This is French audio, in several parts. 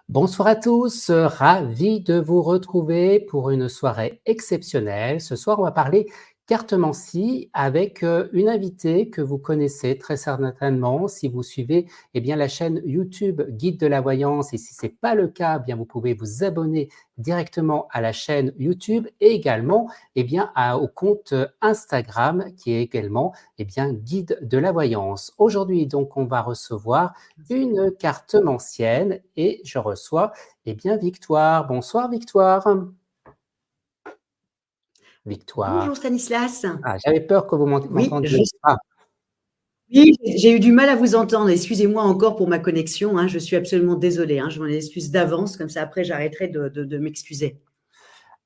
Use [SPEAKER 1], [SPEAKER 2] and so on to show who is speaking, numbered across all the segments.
[SPEAKER 1] Bonsoir à tous, ravi de vous retrouver pour une soirée exceptionnelle. Ce soir, on va parler cartomancie avec, une invitée que vous connaissez très certainement si vous suivez, la chaîne YouTube Guide de la voyance et si ce n'est pas le cas, vous pouvez vous abonner directement à la chaîne YouTube et également, au compte, Instagram qui est également, Guide de la voyance. Aujourd'hui donc, on va recevoir une cartomancienne et je reçois, Victoire. Bonsoir Victoire. Victoire.
[SPEAKER 2] Bonjour Stanislas.
[SPEAKER 1] Ah, j'avais peur que vous
[SPEAKER 2] Oui,
[SPEAKER 1] m'entendiez pas.
[SPEAKER 2] oui, j'ai eu du mal à vous entendre. Excusez-moi encore pour ma connexion, hein. Je suis absolument désolée, hein. Je m'en excuse d'avance, comme ça après j'arrêterai de m'excuser.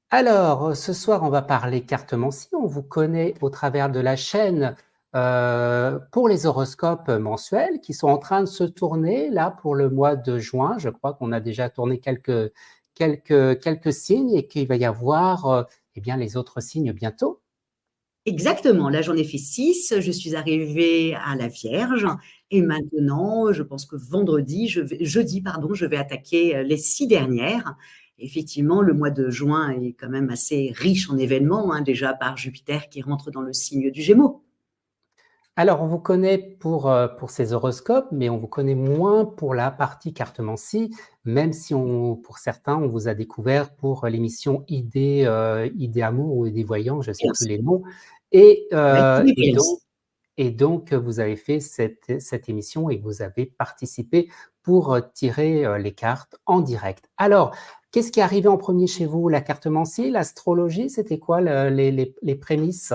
[SPEAKER 1] Alors, ce soir, on va parler cartomancie. On vous connaît au travers de la chaîne pour les horoscopes mensuels qui sont en train de se tourner là pour le mois de juin. Je crois qu'on a déjà tourné quelques signes et qu'il va y avoir les autres signes bientôt.
[SPEAKER 2] Exactement, là j'en ai fait 6. Je suis arrivée à la Vierge et maintenant, je pense que jeudi, pardon, je vais attaquer les 6 dernières. Effectivement, le mois de juin est quand même assez riche en événements, hein, déjà par Jupiter qui rentre dans le signe du Gémeaux.
[SPEAKER 1] Alors, on vous connaît pour ces horoscopes, mais on vous connaît moins pour la partie cartomancie, même si pour certains, on vous a découvert pour l'émission Idées Amour ou Idées Voyants, je ne sais
[SPEAKER 2] Bien
[SPEAKER 1] plus
[SPEAKER 2] sûr.
[SPEAKER 1] les noms. Et,
[SPEAKER 2] Ouais,
[SPEAKER 1] euh,
[SPEAKER 2] tous les
[SPEAKER 1] et
[SPEAKER 2] voyances.
[SPEAKER 1] donc, et donc, vous avez fait cette émission et vous avez participé pour tirer les cartes en direct. Alors, qu'est-ce qui est arrivé en premier chez vous? La cartomancie, l'astrologie, c'était quoi les prémices?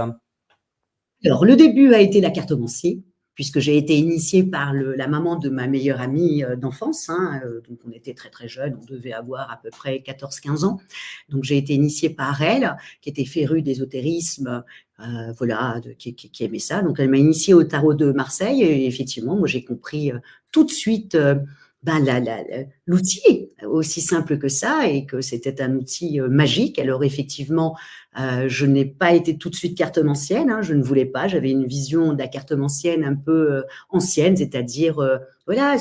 [SPEAKER 2] Alors, le début a été la cartomancie, puisque j'ai été initiée par la maman de ma meilleure amie d'enfance, hein, donc on était très très jeunes, on devait avoir à peu près 14-15 ans. Donc j'ai été initiée par elle, qui était férue d'ésotérisme, voilà, qui aimait ça. Donc elle m'a initiée au tarot de Marseille et effectivement, moi j'ai compris tout de suite l'outil, aussi simple que ça, et que c'était un outil magique. Alors effectivement, je n'ai pas été tout de suite cartomancienne, hein, je ne voulais pas. J'avais une vision de la cartomancienne un peu ancienne, c'est-à-dire voilà,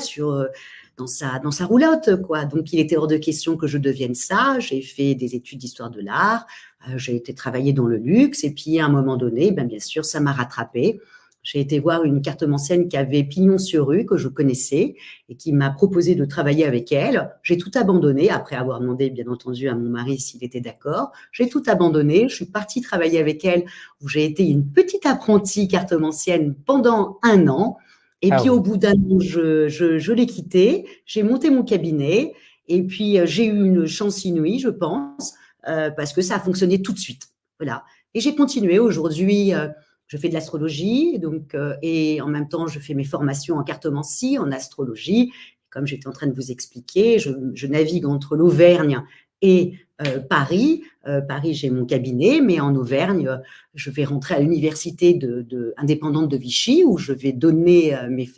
[SPEAKER 2] dans sa roulotte, quoi. Donc, il était hors de question que je devienne ça. J'ai fait des études d'histoire de l'art, j'ai été travailler dans le luxe, et puis à un moment donné, bien sûr, ça m'a rattrapée. J'ai été voir une cartomancienne qui avait pignon sur rue, que je connaissais, et qui m'a proposé de travailler avec elle. J'ai tout abandonné, après avoir demandé, bien entendu, à mon mari s'il était d'accord. J'ai tout abandonné, je suis partie travailler avec elle, où j'ai été une petite apprentie cartomancienne pendant 1 an. Et
[SPEAKER 1] Ah
[SPEAKER 2] puis, au
[SPEAKER 1] oui.
[SPEAKER 2] bout d'1 an, je l'ai quittée, j'ai monté mon cabinet, et puis j'ai eu une chance inouïe, je pense, parce que ça a fonctionné tout de suite. Voilà. Et j'ai continué. Aujourd'hui, je fais de l'astrologie, donc, et en même temps, je fais mes formations en cartomancie, en astrologie. Comme j'étais en train de vous expliquer, je navigue entre l'Auvergne et Paris. Paris, j'ai mon cabinet, mais en Auvergne, je vais rentrer à l'université indépendante de Vichy, où je vais donner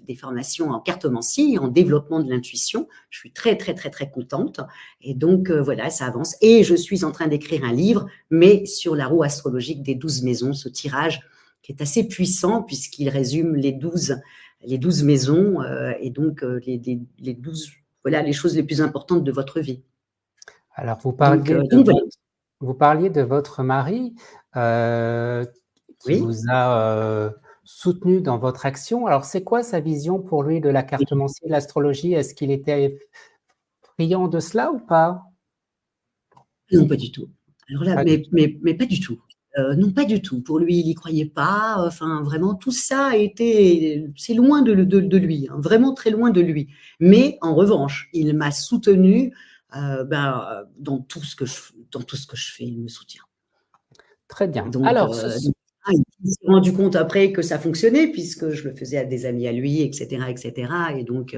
[SPEAKER 2] des formations en cartomancie et en développement de l'intuition. Je suis très, très, très, très contente. Et donc, voilà, ça avance. Et je suis en train d'écrire un livre, mais sur la roue astrologique des 12 maisons, ce tirage qui est assez puissant puisqu'il résume les 12 maisons et donc les 12, voilà, les choses les plus importantes de votre vie.
[SPEAKER 1] Alors,
[SPEAKER 2] Donc voilà.
[SPEAKER 1] vous parliez de votre mari qui
[SPEAKER 2] Oui.
[SPEAKER 1] vous a soutenu dans votre action. Alors, c'est quoi sa vision pour lui de la cartomancie, de l'astrologie? Est-ce qu'il était friand de cela ou pas?
[SPEAKER 2] Non, pas du tout. Alors là,
[SPEAKER 1] Pas du tout.
[SPEAKER 2] mais pas du tout. Non, pas du tout. Pour lui, il n'y croyait pas. Enfin, vraiment, tout ça a été, c'est loin de lui, hein, vraiment très loin de lui. Mais en revanche, il m'a soutenue dans tout ce que je fais, il me soutient.
[SPEAKER 1] Très bien.
[SPEAKER 2] Donc,
[SPEAKER 1] Alors,
[SPEAKER 2] il s'est rendu compte après que ça fonctionnait puisque je le faisais à des amis à lui, et cetera, et cetera. Et donc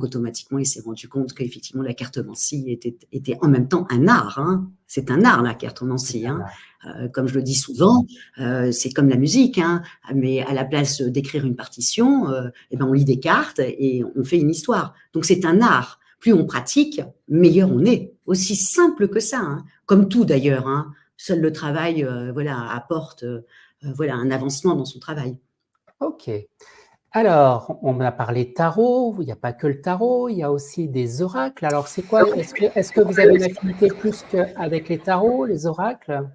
[SPEAKER 2] automatiquement, il s'est rendu compte qu'effectivement, la cartomancie était en même temps un art, hein. C'est un art, la cartomancie, hein. Comme je le dis souvent, c'est comme la musique, hein. Mais à la place d'écrire une partition, on lit des cartes et on fait une histoire. Donc, c'est un art. Plus on pratique, meilleur on est. Aussi simple que ça, hein. Comme tout d'ailleurs, hein. Seul le travail, voilà, apporte voilà, un avancement dans son travail.
[SPEAKER 1] OK. Alors, on a parlé tarot, il n'y a pas que le tarot, il y a aussi des oracles. Alors, c'est quoi? Est-ce que vous avez une affinité plus qu'avec les tarots, les oracles?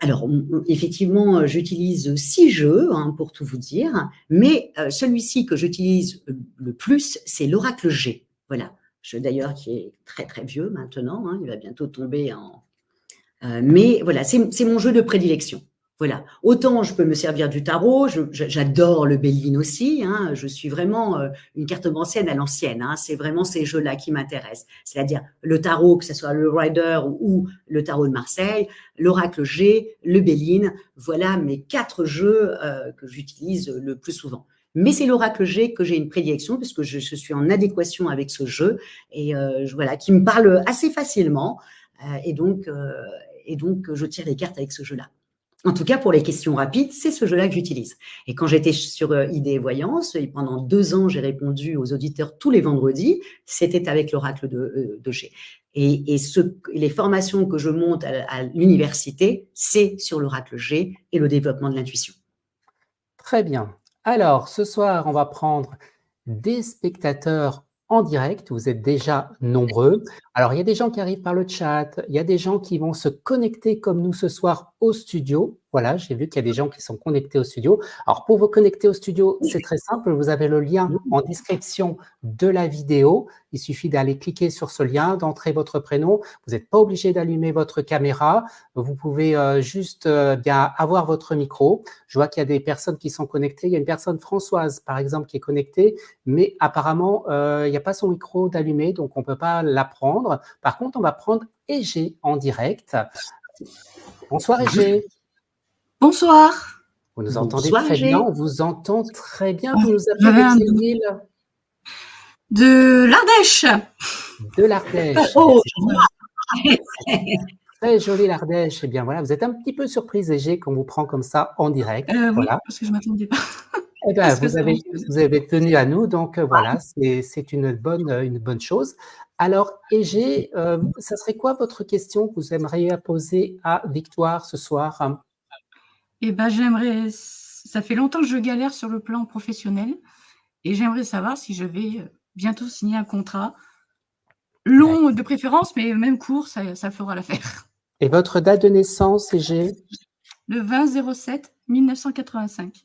[SPEAKER 2] Alors, effectivement, j'utilise 6 jeux, hein, pour tout vous dire, mais celui-ci que j'utilise le plus, c'est l'oracle G. Voilà, jeu d'ailleurs qui est très très vieux maintenant, hein, il va bientôt tomber en… mais voilà, c'est mon jeu de prédilection. Voilà. Autant je peux me servir du tarot, j'adore le Belline aussi, hein, je suis vraiment une cartomancienne à l'ancienne, hein, c'est vraiment ces jeux-là qui m'intéressent. C'est-à-dire le tarot, que ce soit le Rider ou le tarot de Marseille, l'oracle G, le Belline, voilà mes 4 jeux que j'utilise le plus souvent. Mais c'est l'oracle G que j'ai une prédilection puisque je suis en adéquation avec ce jeu et voilà, qui me parle assez facilement. Et donc, je tire les cartes avec ce jeu-là. En tout cas, pour les questions rapides, c'est ce jeu-là que j'utilise. Et quand j'étais sur ID et Voyance, et pendant 2 ans, j'ai répondu aux auditeurs tous les vendredis, c'était avec l'oracle de G. Et les formations que je monte à l'université, c'est sur l'oracle G et le développement de l'intuition.
[SPEAKER 1] Très bien. Alors, ce soir, on va prendre des spectateurs en direct. Vous êtes déjà nombreux. Alors, il y a des gens qui arrivent par le chat. Il y a des gens qui vont se connecter comme nous ce soir au studio. Voilà, j'ai vu qu'il y a des gens qui sont connectés au studio. Alors, pour vous connecter au studio, c'est très simple. Vous avez le lien en description de la vidéo. Il suffit d'aller cliquer sur ce lien, d'entrer votre prénom. Vous n'êtes pas obligé d'allumer votre caméra. Vous pouvez juste bien avoir votre micro. Je vois qu'il y a des personnes qui sont connectées. Il y a une personne, Françoise, par exemple, qui est connectée, mais apparemment, il n'y a pas son micro d'allumé, donc on ne peut pas la prendre. Par contre, on va prendre Égée en direct. Bonsoir Égée.
[SPEAKER 3] Bonsoir.
[SPEAKER 1] Vous nous entendez
[SPEAKER 2] Bonsoir,
[SPEAKER 1] très
[SPEAKER 2] Égée.
[SPEAKER 1] bien, on vous entend très bien. Vous nous appelez de quelle ville?
[SPEAKER 3] De l'Ardèche.
[SPEAKER 1] De l'Ardèche.
[SPEAKER 2] Oh,
[SPEAKER 1] très joli l'Ardèche. Eh bien voilà, vous êtes un petit peu surprise Égée qu'on vous prend comme ça en direct.
[SPEAKER 3] Oui,
[SPEAKER 1] Voilà.
[SPEAKER 3] parce que je ne m'attendais pas.
[SPEAKER 1] Eh bien, vous avez tenu à nous, donc voilà, c'est une bonne chose. Alors, Égée, ça serait quoi votre question que vous aimeriez poser à Victoire ce soir?
[SPEAKER 3] Eh ben, ça fait longtemps que je galère sur le plan professionnel et j'aimerais savoir si je vais bientôt signer un contrat long de préférence, mais même court, ça fera l'affaire.
[SPEAKER 1] Et votre date de naissance, Égée?
[SPEAKER 3] Le 20-07-1985.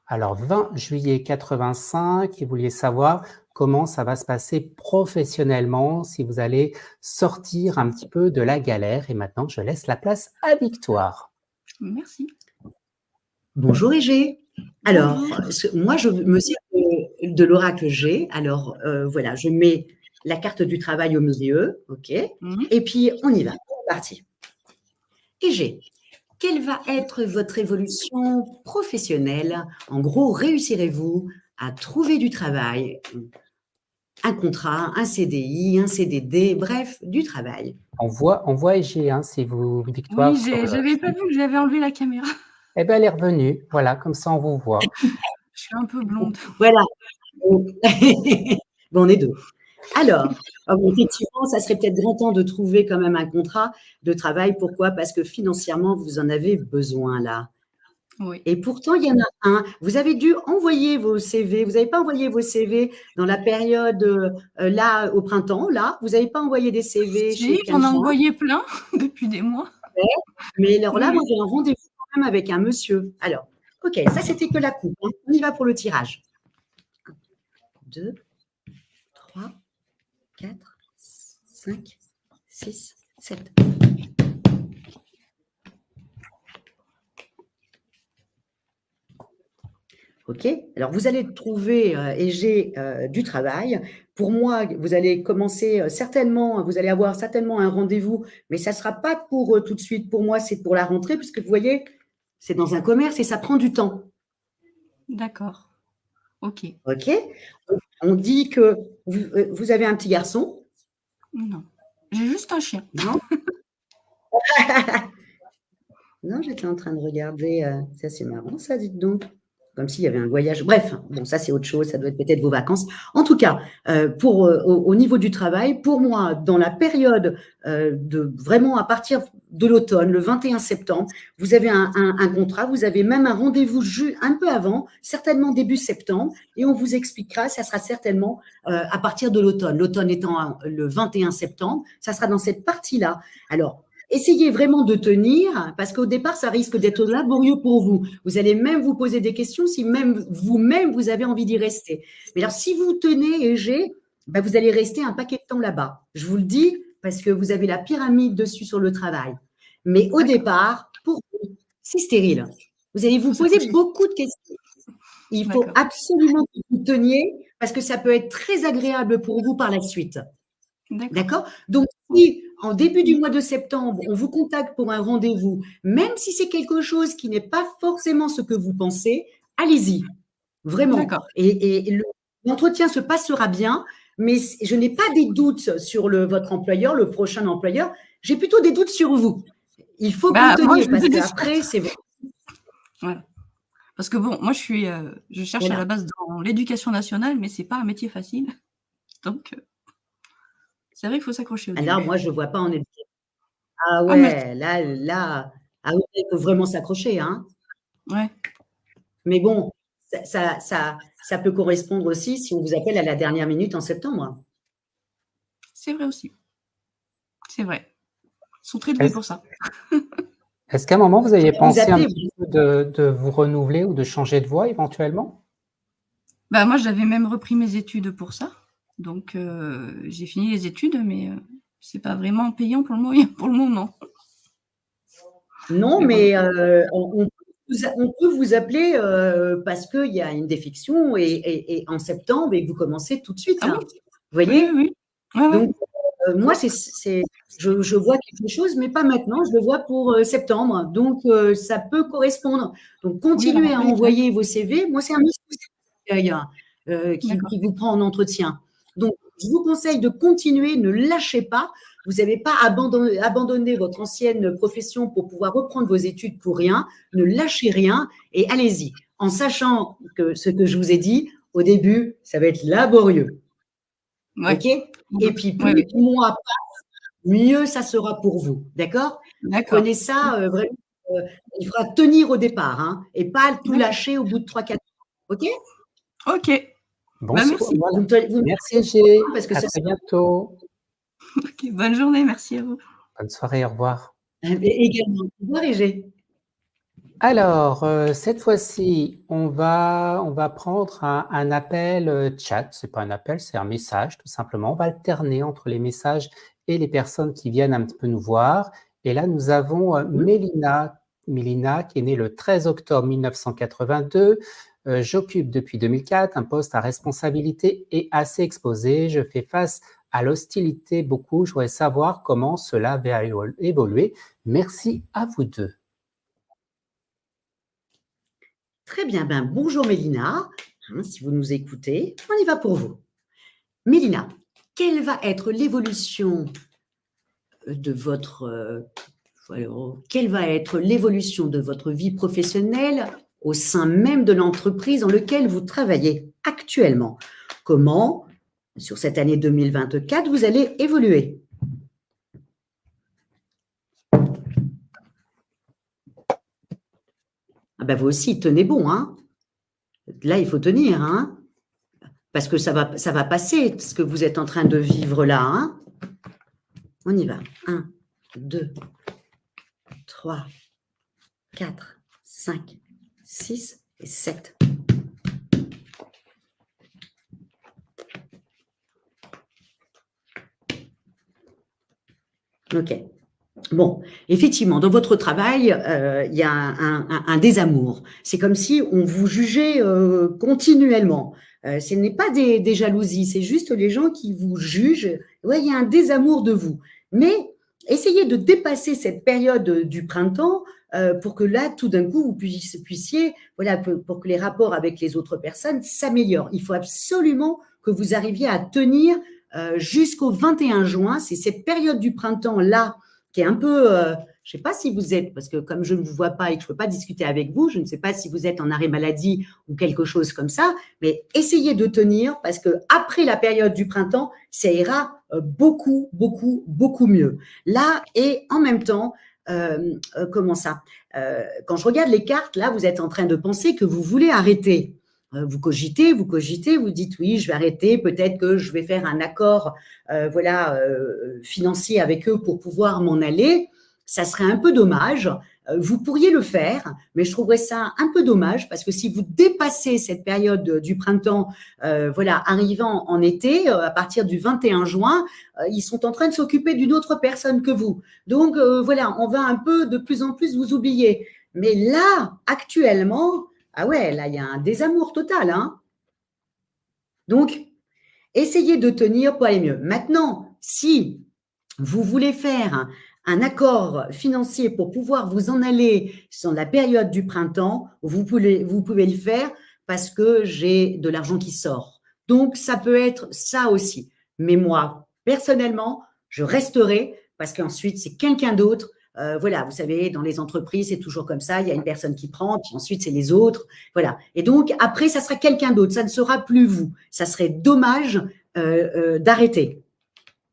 [SPEAKER 1] Alors, 20 juillet 85, et vous vouliez savoir comment ça va se passer professionnellement, si vous allez sortir un petit peu de la galère. Et maintenant, je laisse la place à Victoire.
[SPEAKER 3] Merci.
[SPEAKER 2] Bonjour Égée. Alors, moi, je me sers de l'oracle G. Alors, voilà, je mets la carte du travail au milieu, ok. Et puis, on y va, c'est parti. Égée, quelle va être votre évolution professionnelle? En gros, réussirez-vous à trouver du travail, un contrat, un CDI, un CDD, bref, du travail?
[SPEAKER 1] On voit Égée, hein, si vous, Victoire.
[SPEAKER 3] Oui, j'avais pas vu que j'avais enlevé la caméra.
[SPEAKER 1] Eh bien, elle est revenue. Voilà, comme ça, on vous voit.
[SPEAKER 3] Je suis un peu blonde.
[SPEAKER 2] Voilà. Bon, on est deux. Alors, effectivement, ça serait peut-être grand temps de trouver quand même un contrat de travail. Pourquoi? Parce que financièrement, vous en avez besoin là.
[SPEAKER 3] Oui.
[SPEAKER 2] Et pourtant, il y en a un. Vous avez dû envoyer vos CV. Vous n'avez pas envoyé vos CV dans la période là, au printemps, là. Vous n'avez pas envoyé des CV chez
[SPEAKER 3] Si, j'en ai
[SPEAKER 2] quelqu'un.
[SPEAKER 3] envoyé plein depuis des mois.
[SPEAKER 2] Mais alors là, moi, j'ai un rendez-vous quand même avec un monsieur. Alors, ok, ça, c'était que la coupe. Hein. On y va pour le tirage. 2, 3, 4, 5, 6, 7. Ok, alors vous allez trouver Égée du travail. Pour moi, vous allez commencer certainement, vous allez avoir certainement un rendez-vous, mais ça ne sera pas pour tout de suite. Pour moi, c'est pour la rentrée, puisque vous voyez, c'est dans un commerce et ça prend du temps.
[SPEAKER 3] D'accord. Ok.
[SPEAKER 2] Ok. On dit que vous avez un petit garçon.
[SPEAKER 3] Non, j'ai juste un chien.
[SPEAKER 2] Non. Non, j'étais en train de regarder. Ça, c'est marrant, ça, dites donc. comme s'il y avait un voyage. Bref, bon, ça, c'est autre chose. Ça doit être peut-être vos vacances. En tout cas, au niveau du travail, pour moi, dans la période vraiment à partir de l'automne, le 21 septembre, vous avez un contrat, vous avez même un rendez-vous un peu avant, certainement début septembre, et on vous expliquera, ça sera certainement à partir de l'automne. L'automne étant le 21 septembre, ça sera dans cette partie-là. Alors, essayez vraiment de tenir, parce qu'au départ, ça risque d'être laborieux pour vous. Vous allez même vous poser des questions si même vous-même, vous avez envie d'y rester. Mais alors, si vous tenez ben, vous allez rester un paquet de temps là-bas. Je vous le dis, parce que vous avez la pyramide dessus sur le travail. Mais au départ, pour vous, c'est stérile. Vous allez vous poser beaucoup de questions. Il faut absolument que vous teniez, parce que ça peut être très agréable pour vous par la suite. D'accord? Donc, si en début du mois de septembre, on vous contacte pour un rendez-vous, même si c'est quelque chose qui n'est pas forcément ce que vous pensez, allez-y, vraiment. Et l'entretien se passera bien, mais je n'ai pas des doutes sur votre employeur, le prochain employeur, j'ai plutôt des doutes sur vous. Il faut que vous teniez, parce qu'après, c'est vrai.
[SPEAKER 3] Voilà. Parce que bon, moi, je cherche à la base dans l'éducation nationale, mais ce n'est pas un métier facile. Donc… c'est vrai qu'il faut s'accrocher au début.
[SPEAKER 2] Alors, moi, je ne vois pas en éducation. Ah ouais, là, ah ouais, il faut vraiment s'accrocher. Hein.
[SPEAKER 3] Ouais.
[SPEAKER 2] Mais bon, ça peut correspondre aussi si on vous appelle à la dernière minute en septembre.
[SPEAKER 3] C'est vrai aussi. C'est vrai. Ils sont très doués pour ça.
[SPEAKER 1] Est-ce qu'à un moment, vous avez pensé un petit peu de vous renouveler ou de changer de voie éventuellement?
[SPEAKER 3] Bah, moi, j'avais même repris mes études pour ça. Donc, j'ai fini les études, mais ce n'est pas vraiment payant pour le moment.
[SPEAKER 2] Non, mais on peut vous appeler parce qu'il y a une défection et en septembre et que vous commencez tout de suite.
[SPEAKER 3] Ah,
[SPEAKER 2] hein.
[SPEAKER 3] oui.
[SPEAKER 2] Vous voyez?
[SPEAKER 3] Oui.
[SPEAKER 2] Donc, moi, je vois quelque chose, mais pas maintenant. Je le vois pour septembre. Donc, ça peut correspondre. Donc, continuez à envoyer vos CV. Moi, c'est un monsieur qui vous prend en entretien. Donc, je vous conseille de continuer, ne lâchez pas. Vous n'avez pas abandonné votre ancienne profession pour pouvoir reprendre vos études pour rien. Ne lâchez rien et allez-y. En sachant que ce que je vous ai dit, au début, ça va être laborieux.
[SPEAKER 3] Ouais.
[SPEAKER 2] OK? Et puis, plus les mois passent, mieux ça sera pour vous. D'accord? Prenez ça vraiment. Il faudra tenir au départ hein, et pas tout lâcher au bout de 3-4 mois. OK?
[SPEAKER 1] OK. Bon,
[SPEAKER 3] bah, merci.
[SPEAKER 1] Voilà. Merci, G. À très bientôt.
[SPEAKER 3] Okay, bonne journée, merci à vous.
[SPEAKER 1] Bonne soirée, au revoir.
[SPEAKER 2] Également. Au revoir, Égée.
[SPEAKER 1] Alors, cette fois-ci, on va prendre un appel chat. Ce n'est pas un appel, c'est un message, tout simplement. On va alterner entre les messages et les personnes qui viennent un petit peu nous voir. Et là, nous avons Mélina qui est née le 13 octobre 1982. J'occupe depuis 2004 un poste à responsabilité et assez exposé. Je fais face à l'hostilité beaucoup. Je voudrais savoir comment cela va évoluer. Merci à vous deux.
[SPEAKER 2] Très bien. Ben, bonjour Mélina. Si vous nous écoutez, on y va pour vous. Mélina, quelle va être l'évolution de votre vie professionnelle au sein même de l'entreprise dans laquelle vous travaillez actuellement? Comment, sur cette année 2024, vous allez évoluer? Ah ben vous aussi, tenez bon. Hein. Là, il faut tenir. Hein, parce que ça va passer, ce que vous êtes en train de vivre là. Hein. On y va. 1, 2, 3, 4, 5, 6 et 7. OK. Bon, effectivement, dans votre travail, il y a un désamour. C'est comme si on vous jugeait continuellement. Ce n'est pas des jalousies, c'est juste les gens qui vous jugent. Ouais, il y a un désamour de vous. Mais essayez de dépasser cette période du printemps pour que là, tout d'un coup, vous puissiez, voilà, pour que les rapports avec les autres personnes s'améliorent. Il faut absolument que vous arriviez à tenir jusqu'au 21 juin. C'est cette période du printemps-là qui est un peu Je ne sais pas si vous êtes, parce que comme je ne vous vois pas et que je ne peux pas discuter avec vous, je ne sais pas si vous êtes en arrêt maladie ou quelque chose comme ça, mais essayez de tenir parce que après la période du printemps, ça ira beaucoup, beaucoup, beaucoup mieux. Là, et en même temps, comment ça quand je regarde les cartes, là, vous êtes en train de penser que vous voulez arrêter. Vous cogitez, vous dites oui, je vais arrêter, peut-être que je vais faire un accord financier avec eux pour pouvoir m'en aller. Ça serait un peu dommage. Vous pourriez le faire, mais je trouverais ça un peu dommage parce que si vous dépassez cette période du printemps, arrivant en été, à partir du 21 juin, ils sont en train de s'occuper d'une autre personne que vous. Donc, on va un peu de plus en plus vous oublier. Mais là, actuellement, ah ouais, là, il y a un désamour total, hein. Donc, essayez de tenir pour aller mieux. Maintenant, si vous voulez faire un accord financier pour pouvoir vous en aller sur la période du printemps, vous pouvez le faire parce que j'ai de l'argent qui sort. Donc, ça peut être ça aussi. Mais moi, personnellement, je resterai parce qu'ensuite, c'est quelqu'un d'autre. Vous savez, dans les entreprises, c'est toujours comme ça. Il y a une personne qui prend, puis ensuite, c'est les autres. Voilà. Et donc, après, ça sera quelqu'un d'autre. Ça ne sera plus vous. Ça serait dommage d'arrêter.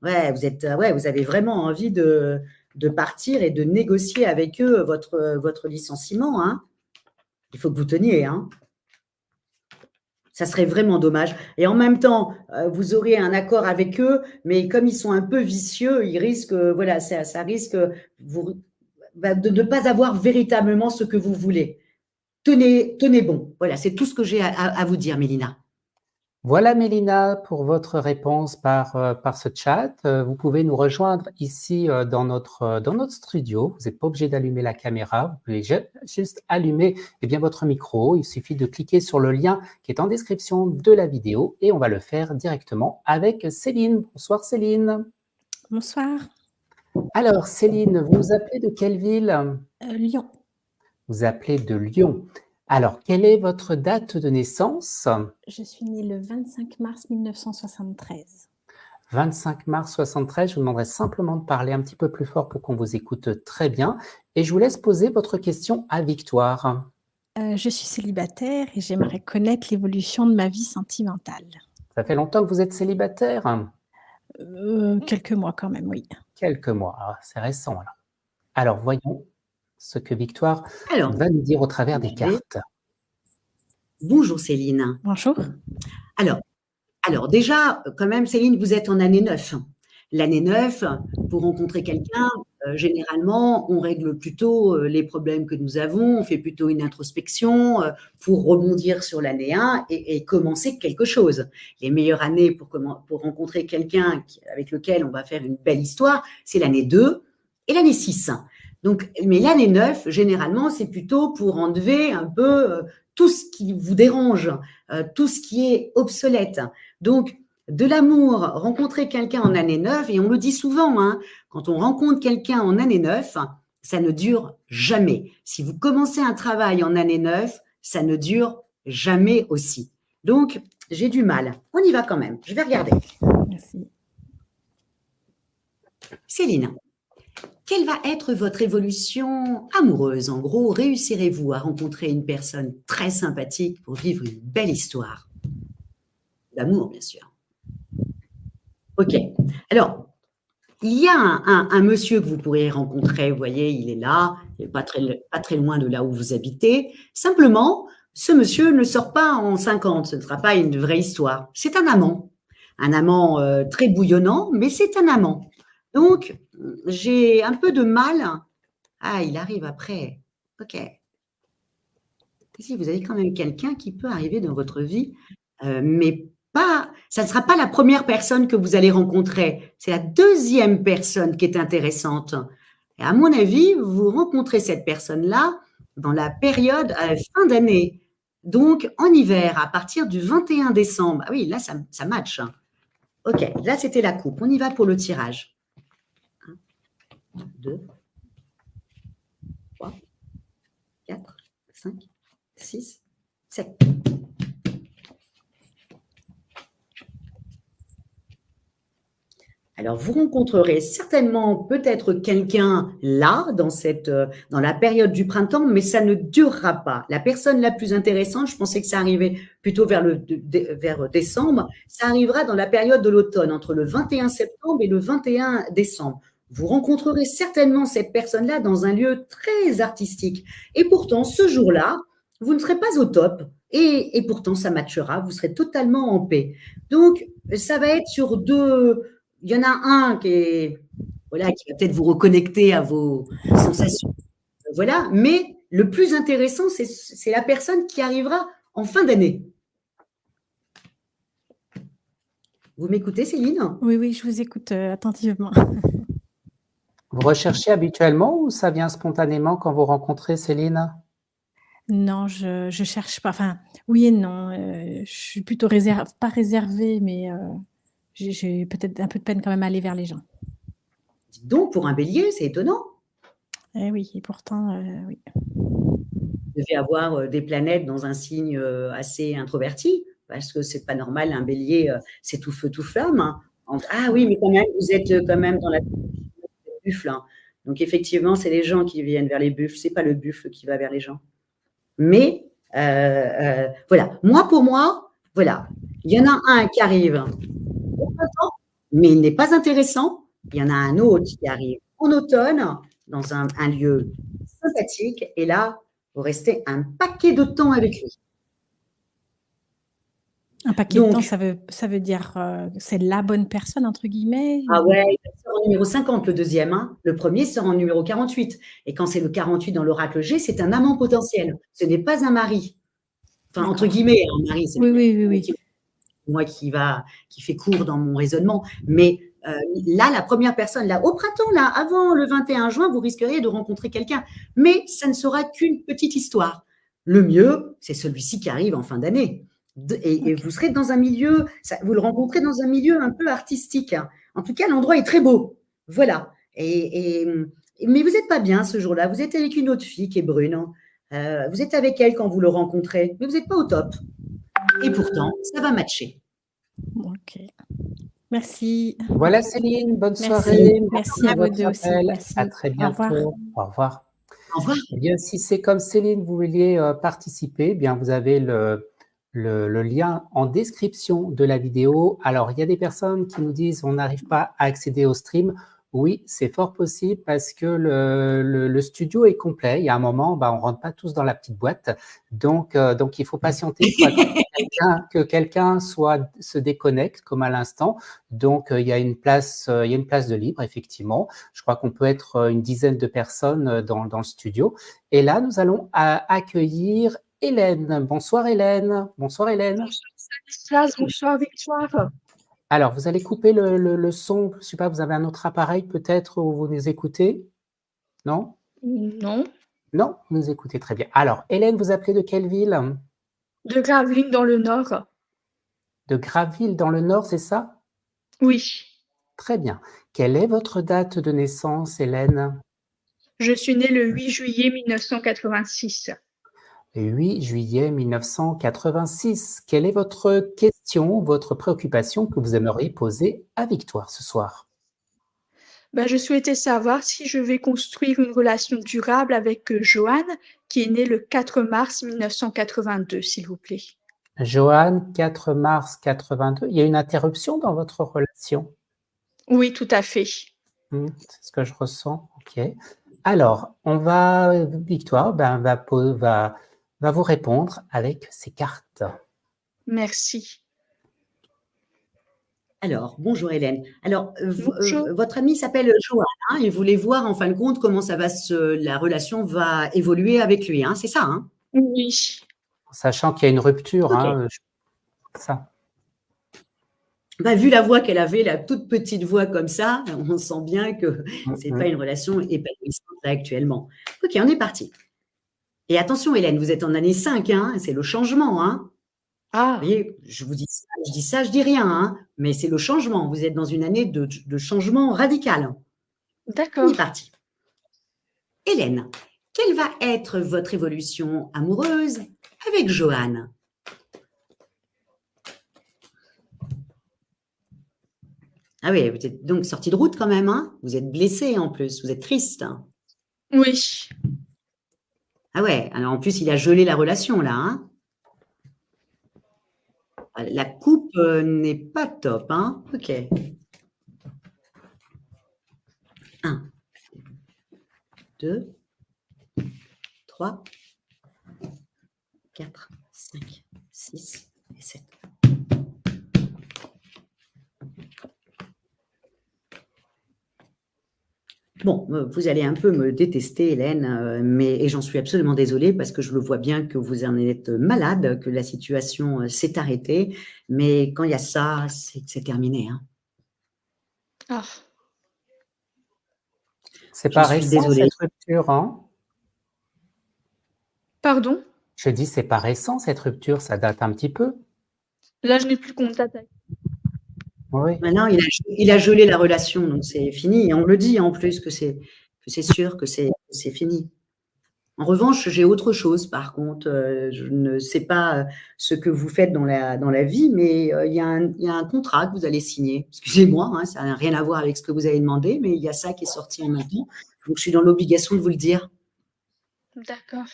[SPEAKER 2] Ouais, vous avez vraiment envie de partir et de négocier avec eux votre licenciement, hein. Il faut que vous teniez, hein. Ça serait vraiment dommage. Et en même temps, vous aurez un accord avec eux, mais comme ils sont un peu vicieux, ils risquent, ça risque de ne pas avoir véritablement ce que vous voulez. Tenez bon. Voilà, c'est tout ce que j'ai à vous dire, Mélina.
[SPEAKER 1] Voilà Mélina pour votre réponse par ce chat. Vous pouvez nous rejoindre ici dans notre studio. Vous n'êtes pas obligé d'allumer la caméra. Vous pouvez juste allumer votre micro. Il suffit de cliquer sur le lien qui est en description de la vidéo et on va le faire directement avec Céline. Bonsoir Céline.
[SPEAKER 4] Bonsoir.
[SPEAKER 1] Alors Céline, vous nous appelez de quelle ville?
[SPEAKER 4] Lyon.
[SPEAKER 1] Vous appelez de Lyon. Alors, quelle est votre date de naissance?
[SPEAKER 4] Je suis née le 25 mars 1973.
[SPEAKER 1] 25 mars 73, je vous demanderai simplement de parler un petit peu plus fort pour qu'on vous écoute très bien. Et je vous laisse poser votre question à Victoire.
[SPEAKER 4] Je suis célibataire et j'aimerais connaître l'évolution de ma vie sentimentale.
[SPEAKER 1] Ça fait longtemps que vous êtes célibataire?
[SPEAKER 4] Quelques mois quand même, oui.
[SPEAKER 1] Quelques mois, c'est récent. Alors, voyons ce que Victoire va nous dire au travers des cartes.
[SPEAKER 2] Bonjour Céline.
[SPEAKER 4] Bonjour.
[SPEAKER 2] Alors déjà, quand même, Céline, vous êtes en année 9. L'année 9, pour rencontrer quelqu'un, généralement, on règle plutôt les problèmes que nous avons, on fait plutôt une introspection pour rebondir sur l'année 1 et commencer quelque chose. Les meilleures années pour rencontrer quelqu'un avec lequel on va faire une belle histoire, c'est l'année 2 et l'année 6. Donc, mais l'année 9, généralement, c'est plutôt pour enlever un peu tout ce qui vous dérange, tout ce qui est obsolète. Donc, de l'amour, rencontrer quelqu'un en année 9, et on le dit souvent, hein, quand on rencontre quelqu'un en année 9, ça ne dure jamais. Si vous commencez un travail en année 9, ça ne dure jamais aussi. Donc, j'ai du mal. On y va quand même. Je vais regarder.
[SPEAKER 4] Merci.
[SPEAKER 2] Céline, quelle va être votre évolution amoureuse? En gros, réussirez-vous à rencontrer une personne très sympathique pour vivre une belle histoire? D'amour, bien sûr. Ok. Alors, il y a un monsieur que vous pourriez rencontrer, vous voyez, il est là, il n'est pas très loin de là où vous habitez. Simplement, ce monsieur ne sort pas en 50, ce ne sera pas une vraie histoire. C'est un amant très bouillonnant, mais c'est un amant. Donc, j'ai un peu de mal. Ah, il arrive après. Ok. Si vous avez quand même quelqu'un qui peut arriver dans votre vie, mais ça ne sera pas la première personne que vous allez rencontrer. C'est la deuxième personne qui est intéressante. Et à mon avis, vous rencontrez cette personne-là dans la période à la fin d'année. Donc, en hiver, à partir du 21 décembre. Ah oui, là, ça match. Ok, là, c'était la coupe. On y va pour le tirage. 1, 2, 3, 4, 5, 6, 7. Alors, vous rencontrerez certainement peut-être quelqu'un là, dans la période du printemps, mais ça ne durera pas. La personne la plus intéressante, je pensais que ça arrivait plutôt vers décembre, ça arrivera dans la période de l'automne, entre le 21 septembre et le 21 décembre. Vous rencontrerez certainement cette personne-là dans un lieu très artistique. Et pourtant, ce jour-là, vous ne serez pas au top. Et pourtant, ça matchera, vous serez totalement en paix. Donc, ça va être sur deux. Il y en a un qui va peut-être vous reconnecter à vos sensations. Voilà. Mais le plus intéressant, c'est la personne qui arrivera en fin d'année. Vous m'écoutez, Céline?
[SPEAKER 4] Oui, oui, je vous écoute attentivement.
[SPEAKER 1] Vous recherchez habituellement ou ça vient spontanément quand vous rencontrez Céline?
[SPEAKER 4] Non, je cherche pas. Enfin, oui et non. Je suis plutôt pas réservée, mais j'ai peut-être un peu de peine quand même à aller vers les gens.
[SPEAKER 2] Dites donc, pour un bélier, c'est étonnant.
[SPEAKER 4] Eh oui, et pourtant, oui.
[SPEAKER 2] Vous devez avoir des planètes dans un signe assez introverti, parce que c'est pas normal, un bélier, c'est tout feu, tout flamme. Hein. Ah oui, mais quand même, vous êtes quand même dans la buffle. Hein. Donc effectivement, c'est les gens qui viennent vers les buffles, c'est pas le buffle qui va vers les gens. Mais voilà, pour moi, voilà, il y en a un qui arrive au printemps, mais il n'est pas intéressant. Il y en a un autre qui arrive en automne, dans un lieu sympathique, et là, vous restez un paquet de temps avec lui.
[SPEAKER 4] Un paquet de temps, ça veut dire c'est la bonne personne, entre guillemets?
[SPEAKER 2] Ah ouais, il sort en numéro 50, le deuxième. Hein. Le premier sort en numéro 48. Et quand c'est le 48 dans l'oracle G, c'est un amant potentiel. Ce n'est pas un mari. Enfin, entre guillemets, un mari, c'est
[SPEAKER 4] oui.
[SPEAKER 2] Moi qui fait court dans mon raisonnement. Mais là, la première personne, là, au printemps, là, avant le 21 juin, vous risqueriez de rencontrer quelqu'un. Mais ça ne sera qu'une petite histoire. Le mieux, c'est celui-ci qui arrive en fin d'année. Et vous serez dans un milieu, vous le rencontrez dans un milieu un peu artistique. Hein. En tout cas, l'endroit est très beau. Voilà. Mais vous n'êtes pas bien ce jour-là. Vous êtes avec une autre fille qui est brune. Vous êtes avec elle quand vous le rencontrez, mais vous n'êtes pas au top. Et pourtant, ça va matcher.
[SPEAKER 4] Ok. Merci.
[SPEAKER 1] Voilà Céline, bonne soirée.
[SPEAKER 4] Merci à vous deux aussi. Merci.
[SPEAKER 1] À très bientôt. Au revoir.
[SPEAKER 2] Au revoir.
[SPEAKER 1] Eh bien, si c'est comme Céline, vous vouliez participer, eh bien, vous avez le lien en description de la vidéo. Alors, il y a des personnes qui nous disent on n'arrive pas à accéder au stream. Oui, c'est fort possible parce que le studio est complet. Il y a un moment, on ne rentre pas tous dans la petite boîte. Donc il faut patienter. Il faut attendre que quelqu'un se déconnecte, comme à l'instant. Donc, il y a une place de libre, effectivement. Je crois qu'on peut être une dizaine de personnes dans le studio. Et là, nous allons accueillir Hélène. Bonsoir Hélène. Bonsoir Hélène.
[SPEAKER 5] Bonsoir Stanislas, bonsoir Victoire.
[SPEAKER 1] Alors, vous allez couper le son. Je ne sais pas, vous avez un autre appareil peut-être où vous nous écoutez? Non?
[SPEAKER 5] Non.
[SPEAKER 1] Non, vous nous écoutez très bien. Alors, Hélène, vous appelez de quelle ville?
[SPEAKER 5] De Gravelines dans le Nord.
[SPEAKER 1] De Graville dans le Nord, c'est ça?
[SPEAKER 5] Oui.
[SPEAKER 1] Très bien. Quelle est votre date de naissance, Hélène?
[SPEAKER 5] Je suis née le 8 juillet 1986.
[SPEAKER 1] 8 juillet 1986. Quelle est votre question, votre préoccupation que vous aimeriez poser à Victoire ce soir?
[SPEAKER 5] Je souhaitais savoir si je vais construire une relation durable avec Joanne, qui est née le 4 mars 1982, s'il vous plaît.
[SPEAKER 1] Joanne, 4 mars 82. Il y a une interruption dans votre relation?
[SPEAKER 5] Oui, tout à fait.
[SPEAKER 1] C'est ce que je ressens. Ok. Alors, Victoire va vous répondre avec ses cartes.
[SPEAKER 5] Merci.
[SPEAKER 2] Alors, bonjour Hélène. Alors,
[SPEAKER 5] Bonjour.
[SPEAKER 2] votre amie s'appelle Joanne hein, et vous voulez voir en fin de compte comment la relation va évoluer avec lui, hein, c'est ça hein?
[SPEAKER 5] Oui.
[SPEAKER 1] Sachant qu'il y a une rupture,
[SPEAKER 2] okay.
[SPEAKER 1] Ça.
[SPEAKER 2] Vu la voix qu'elle avait, la toute petite voix comme ça, on sent bien que ce n'est pas une relation épanouissante là actuellement. Ok, on est parti. Et attention Hélène, vous êtes en année 5, hein, c'est le changement. Hein.
[SPEAKER 5] Ah.
[SPEAKER 2] Vous voyez, je vous dis ça, je dis rien, hein, mais c'est le changement. Vous êtes dans une année de changement radical.
[SPEAKER 5] D'accord.
[SPEAKER 2] On est parti. Hélène, quelle va être votre évolution amoureuse avec Joanne? Ah oui, vous êtes donc sorti de route quand même, hein? Vous êtes blessé en plus, vous êtes triste.
[SPEAKER 5] Oui.
[SPEAKER 2] Ah ouais, alors en plus, il a gelé la relation là, hein? La coupe n'est pas top, hein? Ok. 1, 2, 3, 4, 5, 6 et 7. Bon, vous allez un peu me détester, Hélène, et j'en suis absolument désolée parce que je le vois bien que vous en êtes malade, que la situation s'est arrêtée. Mais quand il y a ça, c'est terminé, hein.
[SPEAKER 5] Ah.
[SPEAKER 1] C'est
[SPEAKER 2] J'en
[SPEAKER 1] pas
[SPEAKER 2] suis
[SPEAKER 1] récent
[SPEAKER 2] désolée.
[SPEAKER 1] cette rupture, hein?
[SPEAKER 5] Pardon?
[SPEAKER 1] Je dis, c'est pas récent cette rupture, ça date un petit peu.
[SPEAKER 5] Là, je n'ai plus contact avec.
[SPEAKER 1] Oui.
[SPEAKER 2] Maintenant, il a gelé la relation, donc c'est fini. Et on le dit en plus que c'est sûr que c'est fini. En revanche, j'ai autre chose, par contre. Je ne sais pas ce que vous faites dans la vie, mais il y a un contrat que vous allez signer. Excusez-moi, hein, ça n'a rien à voir avec ce que vous avez demandé, mais il y a ça qui est sorti en même temps. Donc, je suis dans l'obligation de vous le dire.
[SPEAKER 5] D'accord.